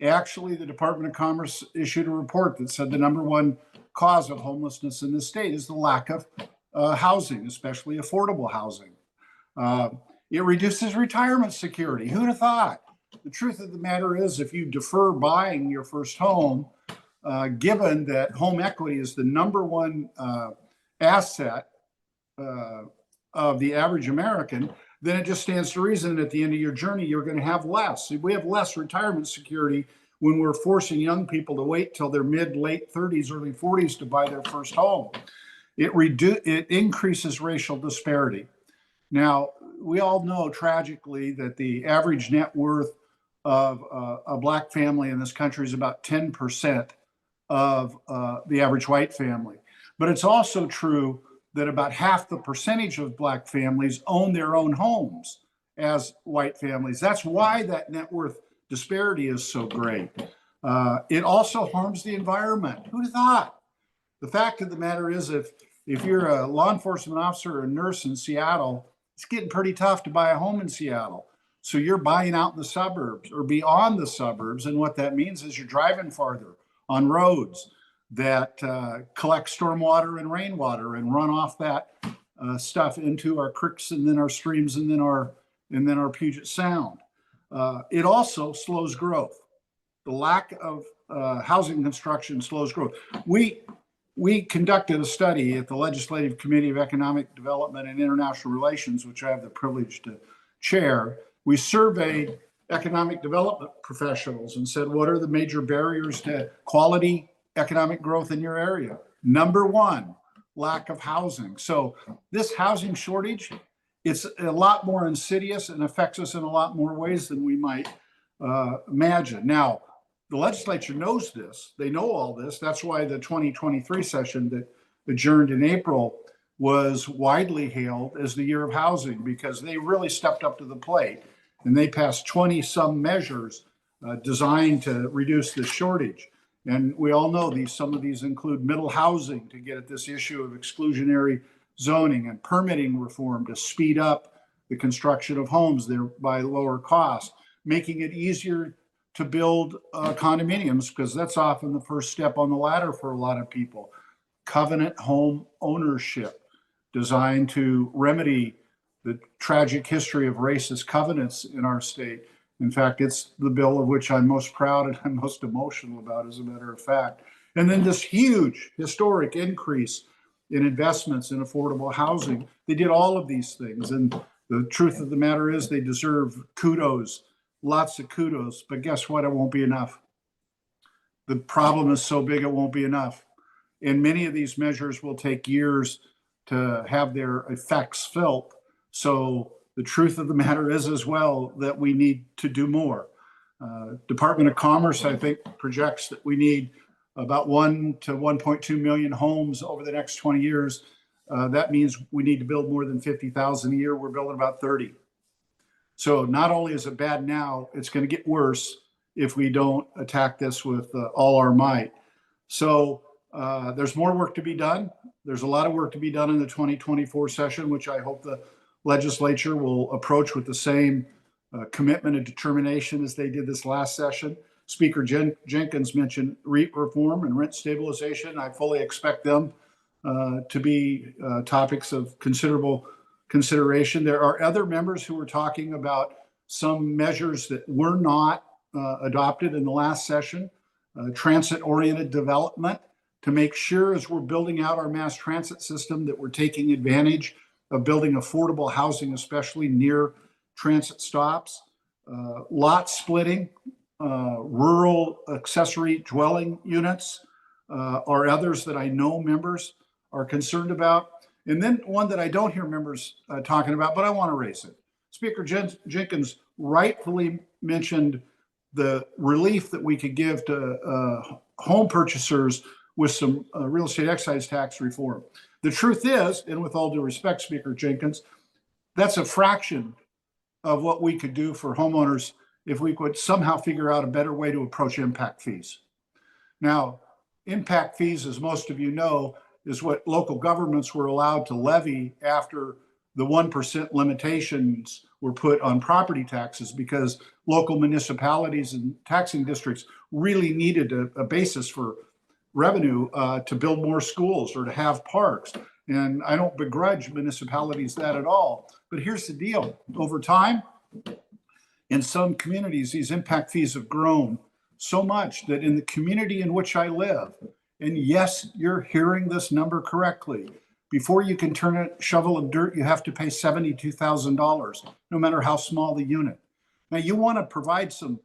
Actually, the Department of Commerce issued a report that said the number one cause of homelessness in the state is the lack of housing, especially affordable housing. It reduces retirement security. Who'd have thought? The truth of the matter is, if you defer buying your first home, given that home equity is the number one asset of the average American, then it just stands to reason at the end of your journey, you're going to have less. We have less retirement security when we're forcing young people to wait till their late 30s, early 40s to buy their first home. It increases racial disparity. Now, we all know tragically that the average net worth of a Black family in this country is about 10% of the average white family. But it's also true that about half the percentage of Black families own their own homes as white families. That's why that net worth disparity is so great. It also harms the environment. Who'd have thought? The fact of the matter is, if you're a law enforcement officer or a nurse in Seattle, it's getting pretty tough to buy a home in Seattle. So you're buying out in the suburbs or beyond the suburbs. And what that means is you're driving farther on roads that collect stormwater and rainwater and run off that stuff into our creeks and then our streams and then our Puget Sound. It also slows growth. The lack of housing construction slows growth. We conducted a study at the Legislative Committee of Economic Development and International Relations, which I have the privilege to chair. We surveyed economic development professionals and said, what are the major barriers to quality economic growth in your area? Number one, lack of housing. So this housing shortage, it's a lot more insidious and affects us in a lot more ways than we might imagine. Now, the legislature knows this. They know all this. That's why the 2023 session that adjourned in April was widely hailed as the year of housing, because they really stepped up to the plate and they passed 20 some measures designed to reduce this shortage. And we all know some of these include middle housing to get at this issue of exclusionary zoning and permitting reform to speed up the construction of homes, thereby lower cost, making it easier to build condominiums, because that's often the first step on the ladder for a lot of people. Covenant home ownership, designed to remedy the tragic history of racist covenants in our state. In fact, it's the bill of which I'm most proud and I'm most emotional about, as a matter of fact. And then this huge historic increase in investments in affordable housing. They did all of these things. And the truth of the matter is they deserve kudos, lots of kudos. But guess what? It won't be enough. The problem is so big, it won't be enough. And many of these measures will take years to have their effects felt. So the truth of the matter is as well that we need to do more. Department of Commerce, I think, projects that we need about 1 to 1.2 million homes over the next 20 years. That means we need to build more than 50,000 a year. We're building about 30. So not only is it bad now, it's going to get worse if we don't attack this with all our might. So there's more work to be done. There's a lot of work to be done in the 2024 session, which I hope the legislature will approach with the same commitment and determination as they did this last session. Speaker Jenkins mentioned REIT reform and rent stabilization. I fully expect them to be topics of considerable consideration. There are other members who are talking about some measures that were not adopted in the last session, transit-oriented development, to make sure as we're building out our mass transit system that we're taking advantage of building affordable housing, especially near transit stops, lot splitting, rural accessory dwelling units are others that I know members are concerned about. And then one that I don't hear members talking about, but I want to raise it. Speaker Jenkins rightfully mentioned the relief that we could give to home purchasers with some real estate excise tax reform. The truth is, and with all due respect, Speaker Jenkins, that's a fraction of what we could do for homeowners if we could somehow figure out a better way to approach impact fees. Now, impact fees, as most of you know, is what local governments were allowed to levy after the 1% limitations were put on property taxes, because local municipalities and taxing districts really needed a basis for revenue to build more schools or to have parks. And I don't begrudge municipalities that at all. But here's the deal. Over time, in some communities, these impact fees have grown so much that in the community in which I live, and yes, you're hearing this number correctly, before you can turn a shovel of dirt, you have to pay $72,000, no matter how small the unit. Now, you want to provide some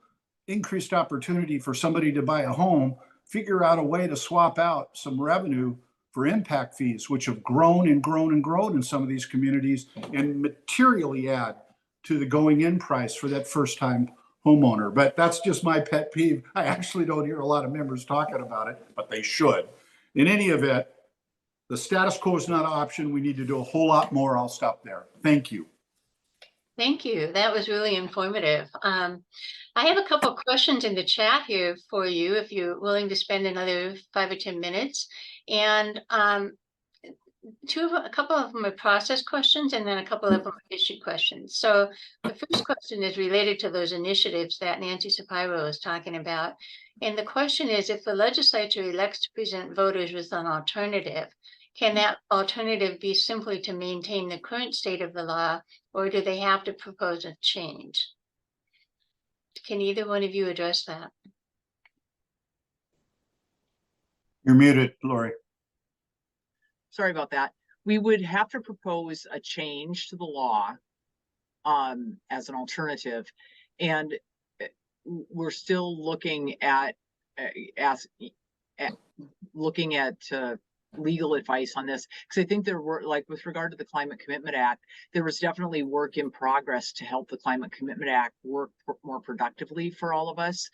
increased opportunity for somebody to buy a home, figure out a way to swap out some revenue for impact fees, which have grown and grown and grown in some of these communities, and materially add to the going in price for that first time homeowner. But that's just my pet peeve. I actually don't hear a lot of members talking about it, but they should. In any event, the status quo is not an option. We need to do a whole lot more. I'll stop there. Thank you. Thank you. That was really informative. I have a couple of questions in the chat here for you, if you're willing to spend another 5 or 10 minutes. And a couple of them are process questions, and then a couple of them are issue questions. So the first question is related to those initiatives that Nancy Shapiro is talking about. And the question is, if the legislature elects to present voters with an alternative, can that alternative be simply to maintain the current state of the law, or do they have to propose a change? Can either one of you address that? You're muted, Lori. Sorry about that. We would have to propose a change to the law as an alternative. And we're still looking at legal advice on this, because I think there were, like, with regard to the Climate Commitment Act, there was definitely work in progress to help the Climate Commitment Act work more productively for all of us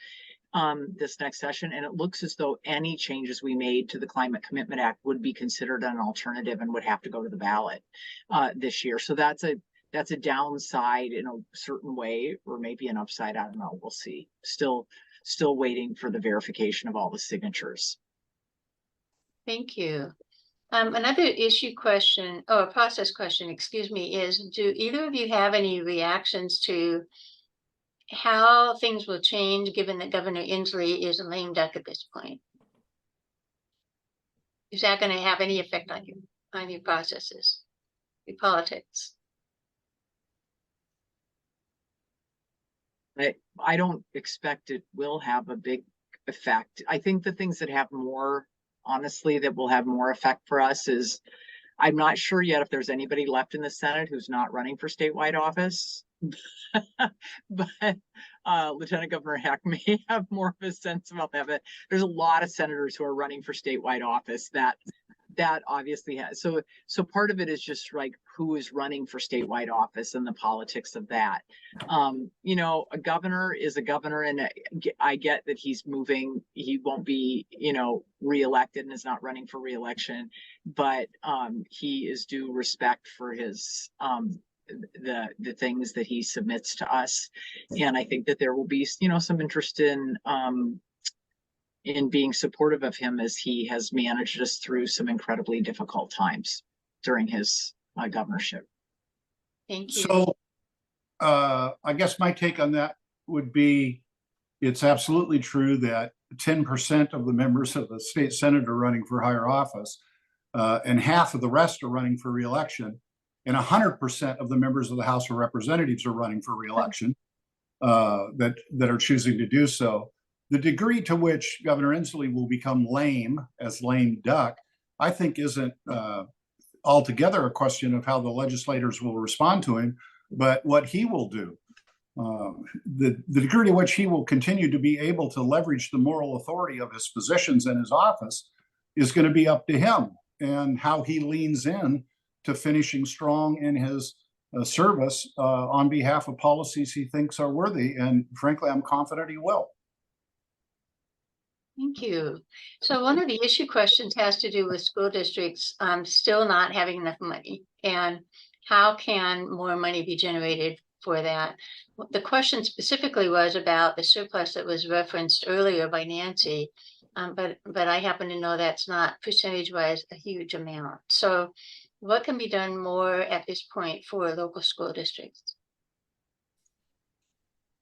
this next session. And it looks as though any changes we made to the Climate Commitment Act would be considered an alternative and would have to go to the ballot this year. So that's a downside in a certain way, or maybe an upside. I don't know. We'll see. Still waiting for the verification of all the signatures. Thank you. Another issue question, or a process question, excuse me, is, do either of you have any reactions to how things will change given that Governor Inslee is a lame duck at this point? Is that going to have any effect on your processes, your politics? I don't expect it will have a big effect. I think the things that have more, honestly, that will have more effect for us is, I'm not sure yet if there's anybody left in the Senate who's not running for statewide office. But Lieutenant Governor Heck may have more of a sense about that. But there's a lot of senators who are running for statewide office that obviously has. So part of it is just like who is running for statewide office and the politics of that. You know, a governor is a governor, and I get that he's moving. He won't be, you know, reelected and is not running for reelection, but he is due respect for his the things that he submits to us. And I think that there will be, you know, some interest in being supportive of him as he has managed us through some incredibly difficult times during his governorship. Thank you. So I guess my take on that would be, it's absolutely true that 10% of the members of the state Senate are running for higher office, and half of the rest are running for reelection, and 100% of the members of the House of Representatives are running for reelection, that are choosing to do so. The degree to which Governor Inslee will become lame as lame duck, I think, isn't altogether a question of how the legislators will respond to him, but what he will do. The degree to which he will continue to be able to leverage the moral authority of his positions in his office is going to be up to him, and how he leans in to finishing strong in his service on behalf of policies he thinks are worthy. And frankly, I'm confident he will. Thank you. So one of the issue questions has to do with school districts still not having enough money, and how can more money be generated for that? The question specifically was about the surplus that was referenced earlier by Nancy, but I happen to know that's not percentage-wise a huge amount. So what can be done more at this point for local school districts?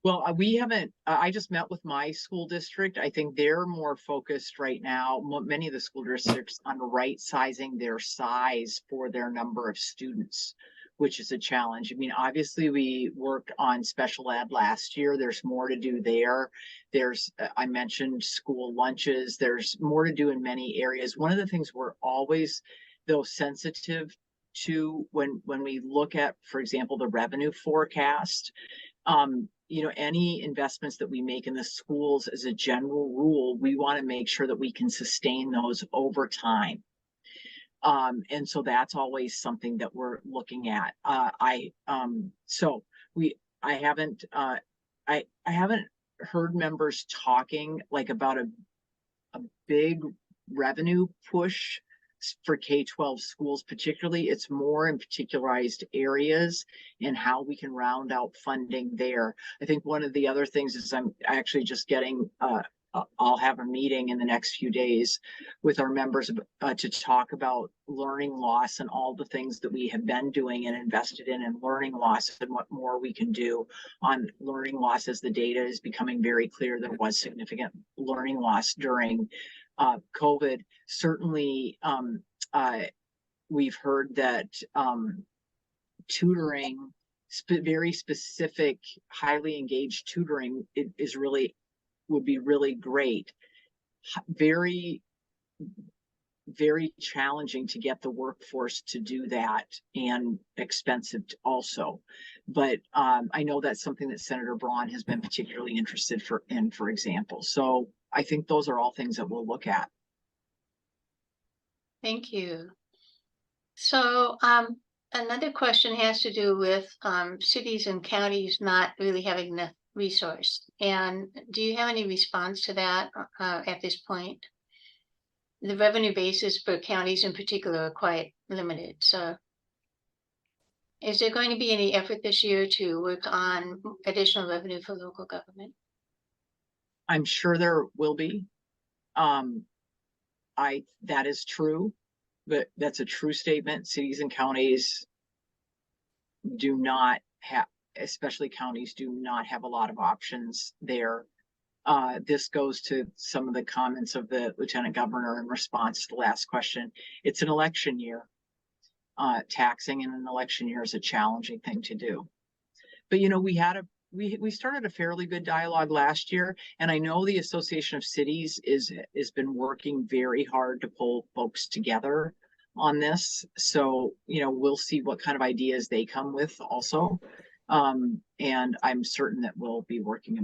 Well, we haven't, I just met with my school district. I think they're more focused right now, many of the school districts, on right sizing their size for their number of students, which is a challenge. I mean, obviously we worked on special ed last year. There's more to do there. There's, I mentioned school lunches. There's more to do in many areas. One of the things we're always, though, sensitive to when we look at, for example, the revenue forecast, you know, any investments that we make in the schools, as a general rule, we want to make sure that we can sustain those over time. And so that's always something that we're looking at. I haven't heard members talking like about a big revenue push for K-12 schools, particularly. It's more in particularized areas and how we can round out funding there. I think one of the other things is I'm actually just getting, I'll have a meeting in the next few days with our members to talk about learning loss and all the things that we have been doing and invested in learning loss, and what more we can do on learning loss, as the data is becoming very clear. There was significant learning loss during COVID. Certainly, we've heard that tutoring, very specific, highly engaged tutoring, would be really great. Very, very challenging to get the workforce to do that, and expensive also. But I know that's something that Senator Braun has been particularly interested in, for example. So I think those are all things that we'll look at. Thank you. So another question has to do with cities and counties not really having enough resource. And do you have any response to that at this point? The revenue basis for counties in particular are quite limited. So is there going to be any effort this year to work on additional revenue for local government? I'm sure there will be. That is true, but that's a true statement. Cities and counties do not have, especially counties, do not have a lot of options there. This goes to some of the comments of the Lieutenant Governor in response to the last question. It's an election year. Taxing in an election year is a challenging thing to do. But, you know, we started a fairly good dialogue last year, and I know the Association of Cities has been working very hard to pull folks together on this. So, you know, we'll see what kind of ideas they come with also. And I'm certain that we'll be working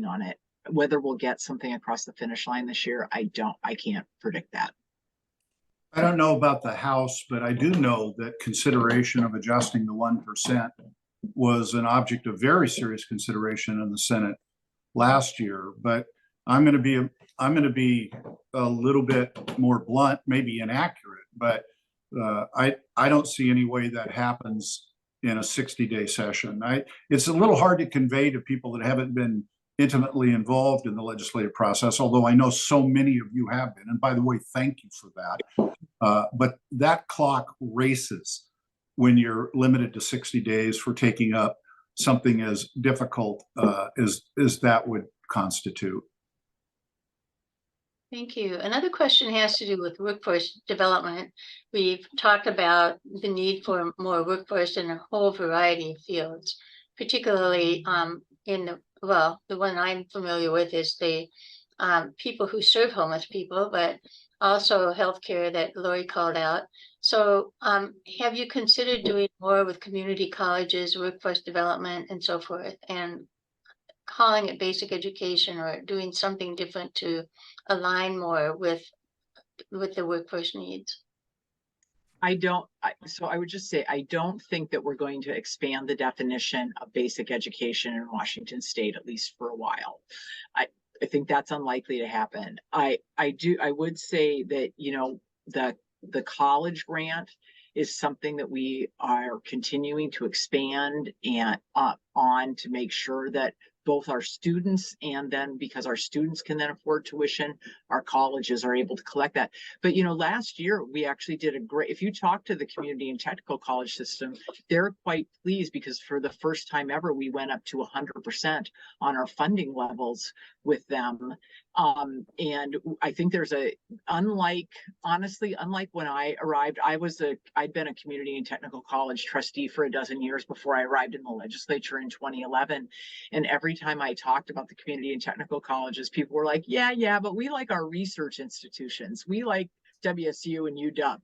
on it. Whether we'll get something across the finish line this year, I can't predict that. I don't know about the House, but I do know that consideration of adjusting the 1% was an object of very serious consideration in the Senate last year. But I'm going to be a little bit more blunt, maybe inaccurate, but I don't see any way that happens in a 60-day session. It's a little hard to convey to people that haven't been intimately involved in the legislative process, although I know so many of you have been. And by the way, thank you for that. But that clock races when you're limited to 60 days for taking up something as difficult as that would constitute. Thank you. Another question has to do with workforce development. We've talked about the need for more workforce in a whole variety of fields, particularly the one I'm familiar with is the people who serve homeless people, but also healthcare that Lori called out. So have you considered doing more with community colleges, workforce development, and so forth, and calling it basic education, or doing something different to align more with the workforce needs? So I would just say, I don't think that we're going to expand the definition of basic education in Washington State, at least for a while. I think that's unlikely to happen. I would say that, you know, the college grant is something that we are continuing to expand and on to make sure that both our students, and then because our students can then afford tuition, our colleges are able to collect that. But last year we actually did a great, if you talk to the community and technical college system, they're quite pleased because for the first time ever, we went up to 100% on our funding levels with them. And I think there's honestly, unlike when I arrived, I'd been a community and technical college trustee for a dozen years before I arrived in the legislature in 2011. And every time I talked about the community and technical colleges, people were like, yeah, but we like our research institutions. We like WSU and UW.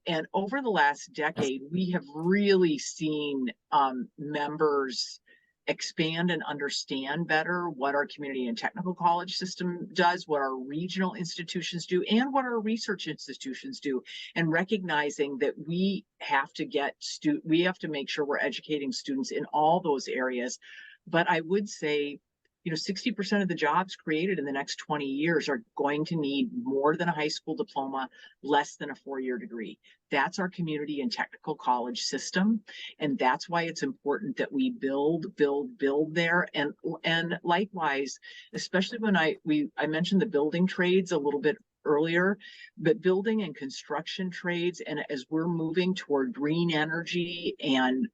And over the last decade, we have really seen members expand and understand better what our community and technical college system does, what our regional institutions do, and what our research institutions do, and recognizing that we have to make sure we're educating students in all those areas. But I would say 60% of the jobs created in the next 20 years are going to need more than a high school diploma, less than a 4-year degree. That's our community and technical college system. And that's why it's important that we build there. And likewise, especially when I mentioned the building trades a little bit earlier, but building and construction trades, and as we're moving toward green energy and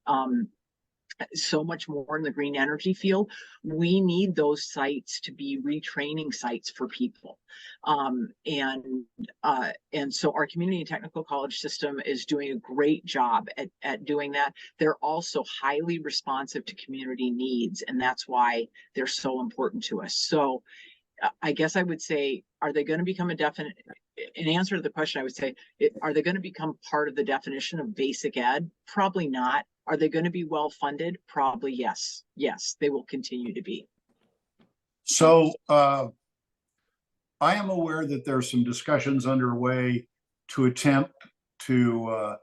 so much more in the green energy field, we need those sites to be retraining sites for people. And so our community and technical college system is doing a great job at doing that. They're also highly responsive to community needs, and that's why they're so important to us. So I guess I would say, are they going to become in answer to the question, I would say, are they going to become part of the definition of basic ed? Probably not. Are they going to be well funded? Probably yes. Yes, they will continue to be. So I am aware that there's some discussions underway to attempt to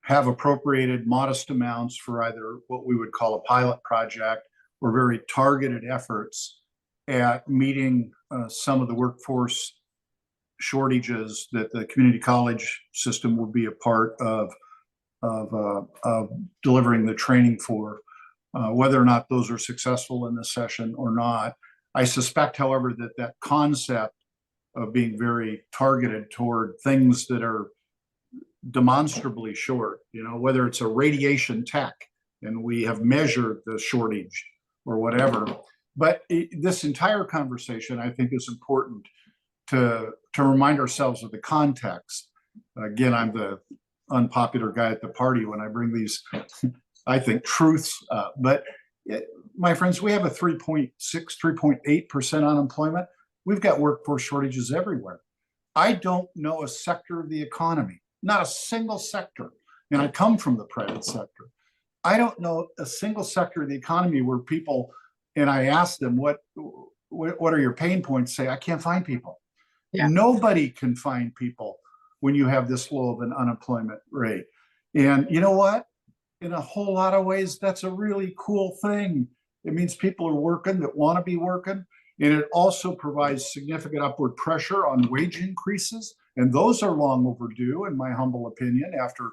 have appropriated modest amounts for either what we would call a pilot project or very targeted efforts at meeting some of the workforce shortages that the community college system will be a part of delivering the training for. Whether or not those are successful in this session or not, I suspect, however, that concept of being very targeted toward things that are demonstrably short, whether it's a radiation tech and we have measured the shortage or whatever. But this entire conversation, I think, is important to remind ourselves of the context. Again, I'm the unpopular guy at the party when I bring these, I think, truths up. But my friends, we have a 3.6, 3.8% unemployment. We've got workforce shortages everywhere. I don't know a sector of the economy, not a single sector, and I come from the private sector. I don't know a single sector of the economy where people, and I ask them, what are your pain points? Say, I can't find people. Yeah. Nobody can find people when you have this low of an unemployment rate. And you know what? In a whole lot of ways, that's a really cool thing. It means people are working that want to be working. And it also provides significant upward pressure on wage increases. And those are long overdue, in my humble opinion, after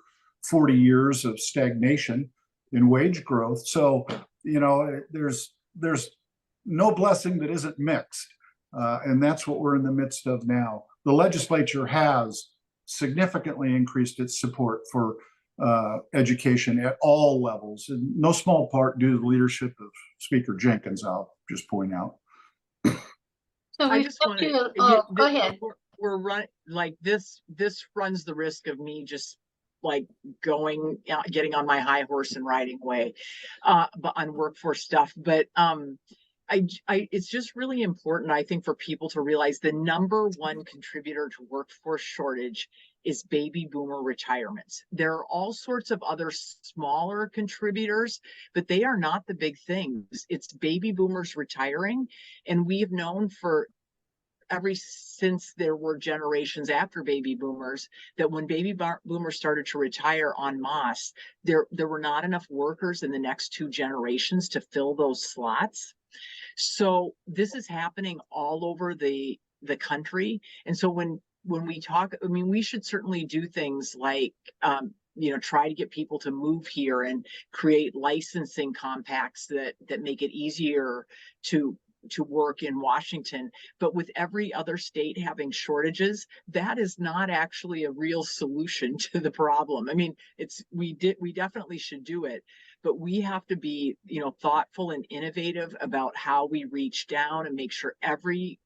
40 years of stagnation in wage growth. So, there's no blessing that isn't mixed. And that's what we're in the midst of now. The legislature has significantly increased its support for education at all levels, in no small part due to the leadership of Speaker Jenkins, I'll just point out. So I just want to go ahead. We're running like this runs the risk of me just like getting on my high horse and riding away but on workforce stuff. But it's just really important, I think, for people to realize the number one contributor to workforce shortage is baby boomer retirements. There are all sorts of other smaller contributors, but they are not the big things. It's baby boomers retiring. And we have known since there were generations after baby boomers, that when baby boomers started to retire en masse, there were not enough workers in the next 2 generations to fill those slots. So this is happening all over the country. And so when we talk, I mean, we should certainly do things like try to get people to move here and create licensing compacts that make it easier to work in Washington. But with every other state having shortages, that is not actually a real solution to the problem. I mean, we definitely should do it, but we have to be, thoughtful and innovative about how we reach down and make sure every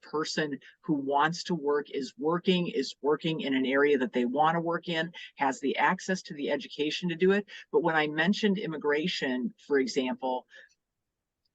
person who wants to work is working in an area that they want to work in, has the access to the education to do it. But when I mentioned immigration, for example,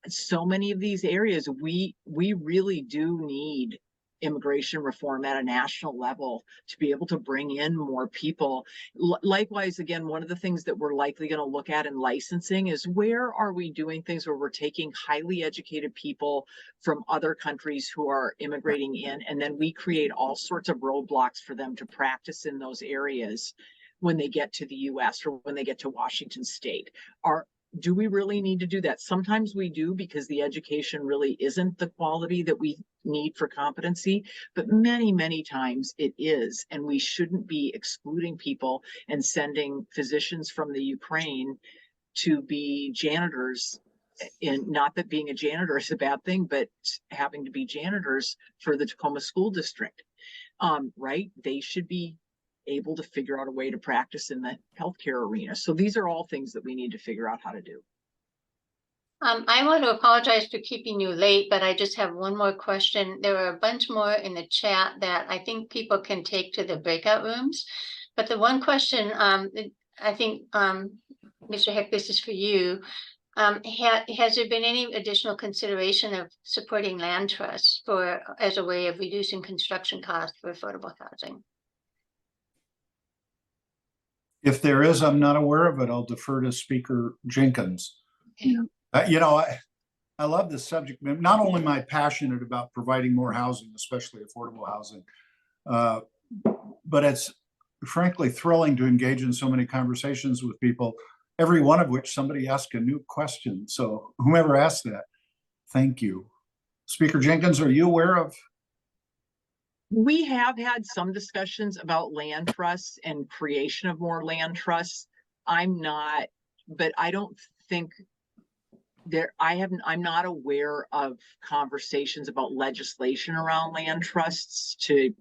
so many of these areas, we really do need immigration reform at a national level to be able to bring in more people. Likewise, again, one of the things that we're likely going to look at in licensing is where are we doing things where we're taking highly educated people from other countries who are immigrating in, and then we create all sorts of roadblocks for them to practice in those areas when they get to the US or when they get to Washington State. Do we really need to do that? Sometimes we do, because the education really isn't the quality that we need for competency, but many, many times it is. And we shouldn't be excluding people and sending physicians from the Ukraine to be janitors. And not that being a janitor is a bad thing, but having to be janitors for the Tacoma School District, right? They should be able to figure out a way to practice in the healthcare arena. So these are all things that we need to figure out how to do. I want to apologize for keeping you late, but I just have one more question. There are a bunch more in the chat that I think people can take to the breakout rooms. But the one question, I think, Mr. Heck, this is for you. Has there been any additional consideration of supporting land trusts as a way of reducing construction costs for affordable housing? If there is, I'm not aware of it. I'll defer to Speaker Jenkins. Okay. I love this subject. Not only am I passionate about providing more housing, especially affordable housing, but it's frankly thrilling to engage in so many conversations with people, every one of which somebody asked a new question. So whomever asked that, thank you. Speaker Jenkins, are you aware of? We have had some discussions about land trusts and creation of more land trusts. I'm not aware of conversations about legislation around land trusts to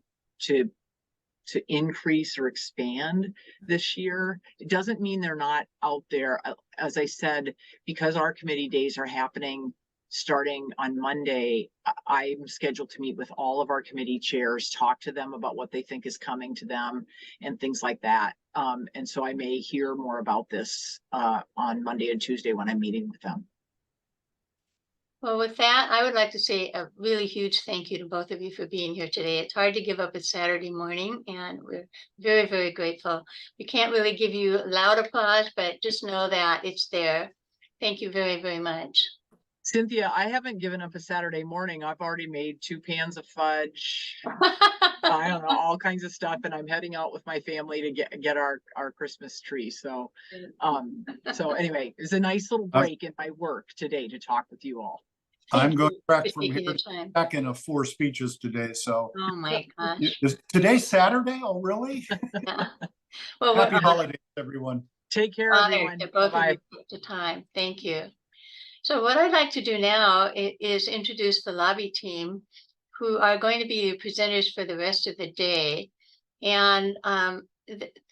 increase or expand this year. It doesn't mean they're not out there. As I said, because our committee days are happening starting on Monday, I'm scheduled to meet with all of our committee chairs, talk to them about what they think is coming to them and things like that. And so I may hear more about this on Monday and Tuesday when I'm meeting with them. Well, with that, I would like to say a really huge thank you to both of you for being here today. It's hard to give up a Saturday morning, and we're very, very grateful. We can't really give you loud applause, but just know that it's there. Thank you very, very much. Cynthia, I haven't given up a Saturday morning. I've already made 2 pans of fudge. I don't know, all kinds of stuff, and I'm heading out with my family to get our Christmas tree. So, anyway, it's a nice little break in my work today to talk with you all. I'm going back from here back in 4 speeches today. So, oh my gosh, is today Saturday? Oh, really? yeah. Well, Happy holidays, everyone. Take care, everyone. Both Bye. of you took the time. Thank you. So what I'd like to do now is introduce the lobby team, who are going to be the presenters for the rest of the day. And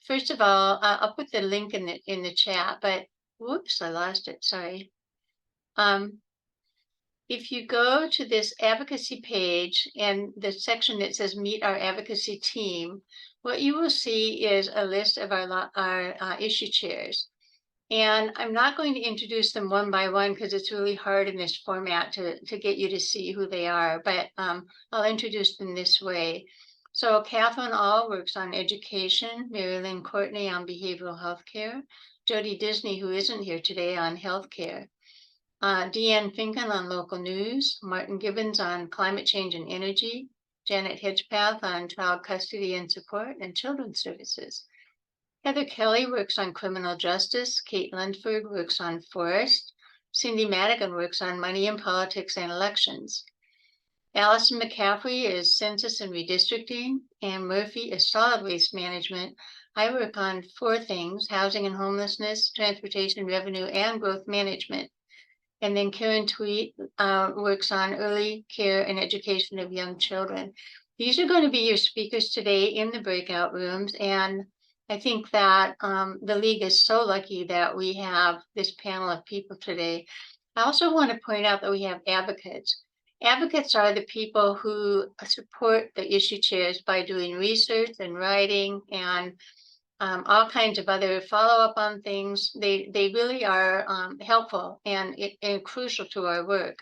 first of all, I'll put the link in the chat, but whoops, I lost it. Sorry. If you go to this advocacy page and the section that says Meet Our Advocacy Team, what you will see is a list of our issue chairs. And I'm not going to introduce them one by one because it's really hard in this format to get you to see who they are, but I'll introduce them this way. So Catherine All works on education, Mary Lynn Courtney on behavioral health care, Jody Disney, who isn't here today, on healthcare, Deanne Finken on local news, Martin Gibbons on climate change and energy, Janet Hedgepath on child custody and support and children's services. Heather Kelly works on criminal justice, Kate Lundford works on forest, Cindy Madigan works on money and politics and elections. Allison McCaffrey is census and redistricting, Ann Murphy is solid waste management, I work on 4 things: housing and homelessness, transportation, revenue, and growth management. And then Karen Tweet works on early care and education of young children. These are going to be your speakers today in the breakout rooms. And I think that the league is so lucky that we have this panel of people today. I also want to point out that we have advocates. Advocates are the people who support the issue chairs by doing research and writing and all kinds of other follow-up on things. They really are helpful and crucial to our work.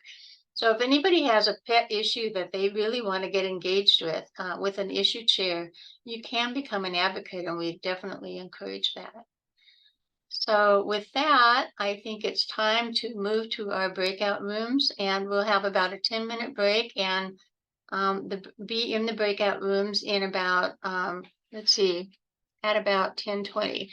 So if anybody has a pet issue that they really want to get engaged with an issue chair, you can become an advocate, and we definitely encourage that. So with that, I think it's time to move to our breakout rooms, and we'll have about a 10-minute break and be in the breakout rooms in about, let's see, at about 10:20.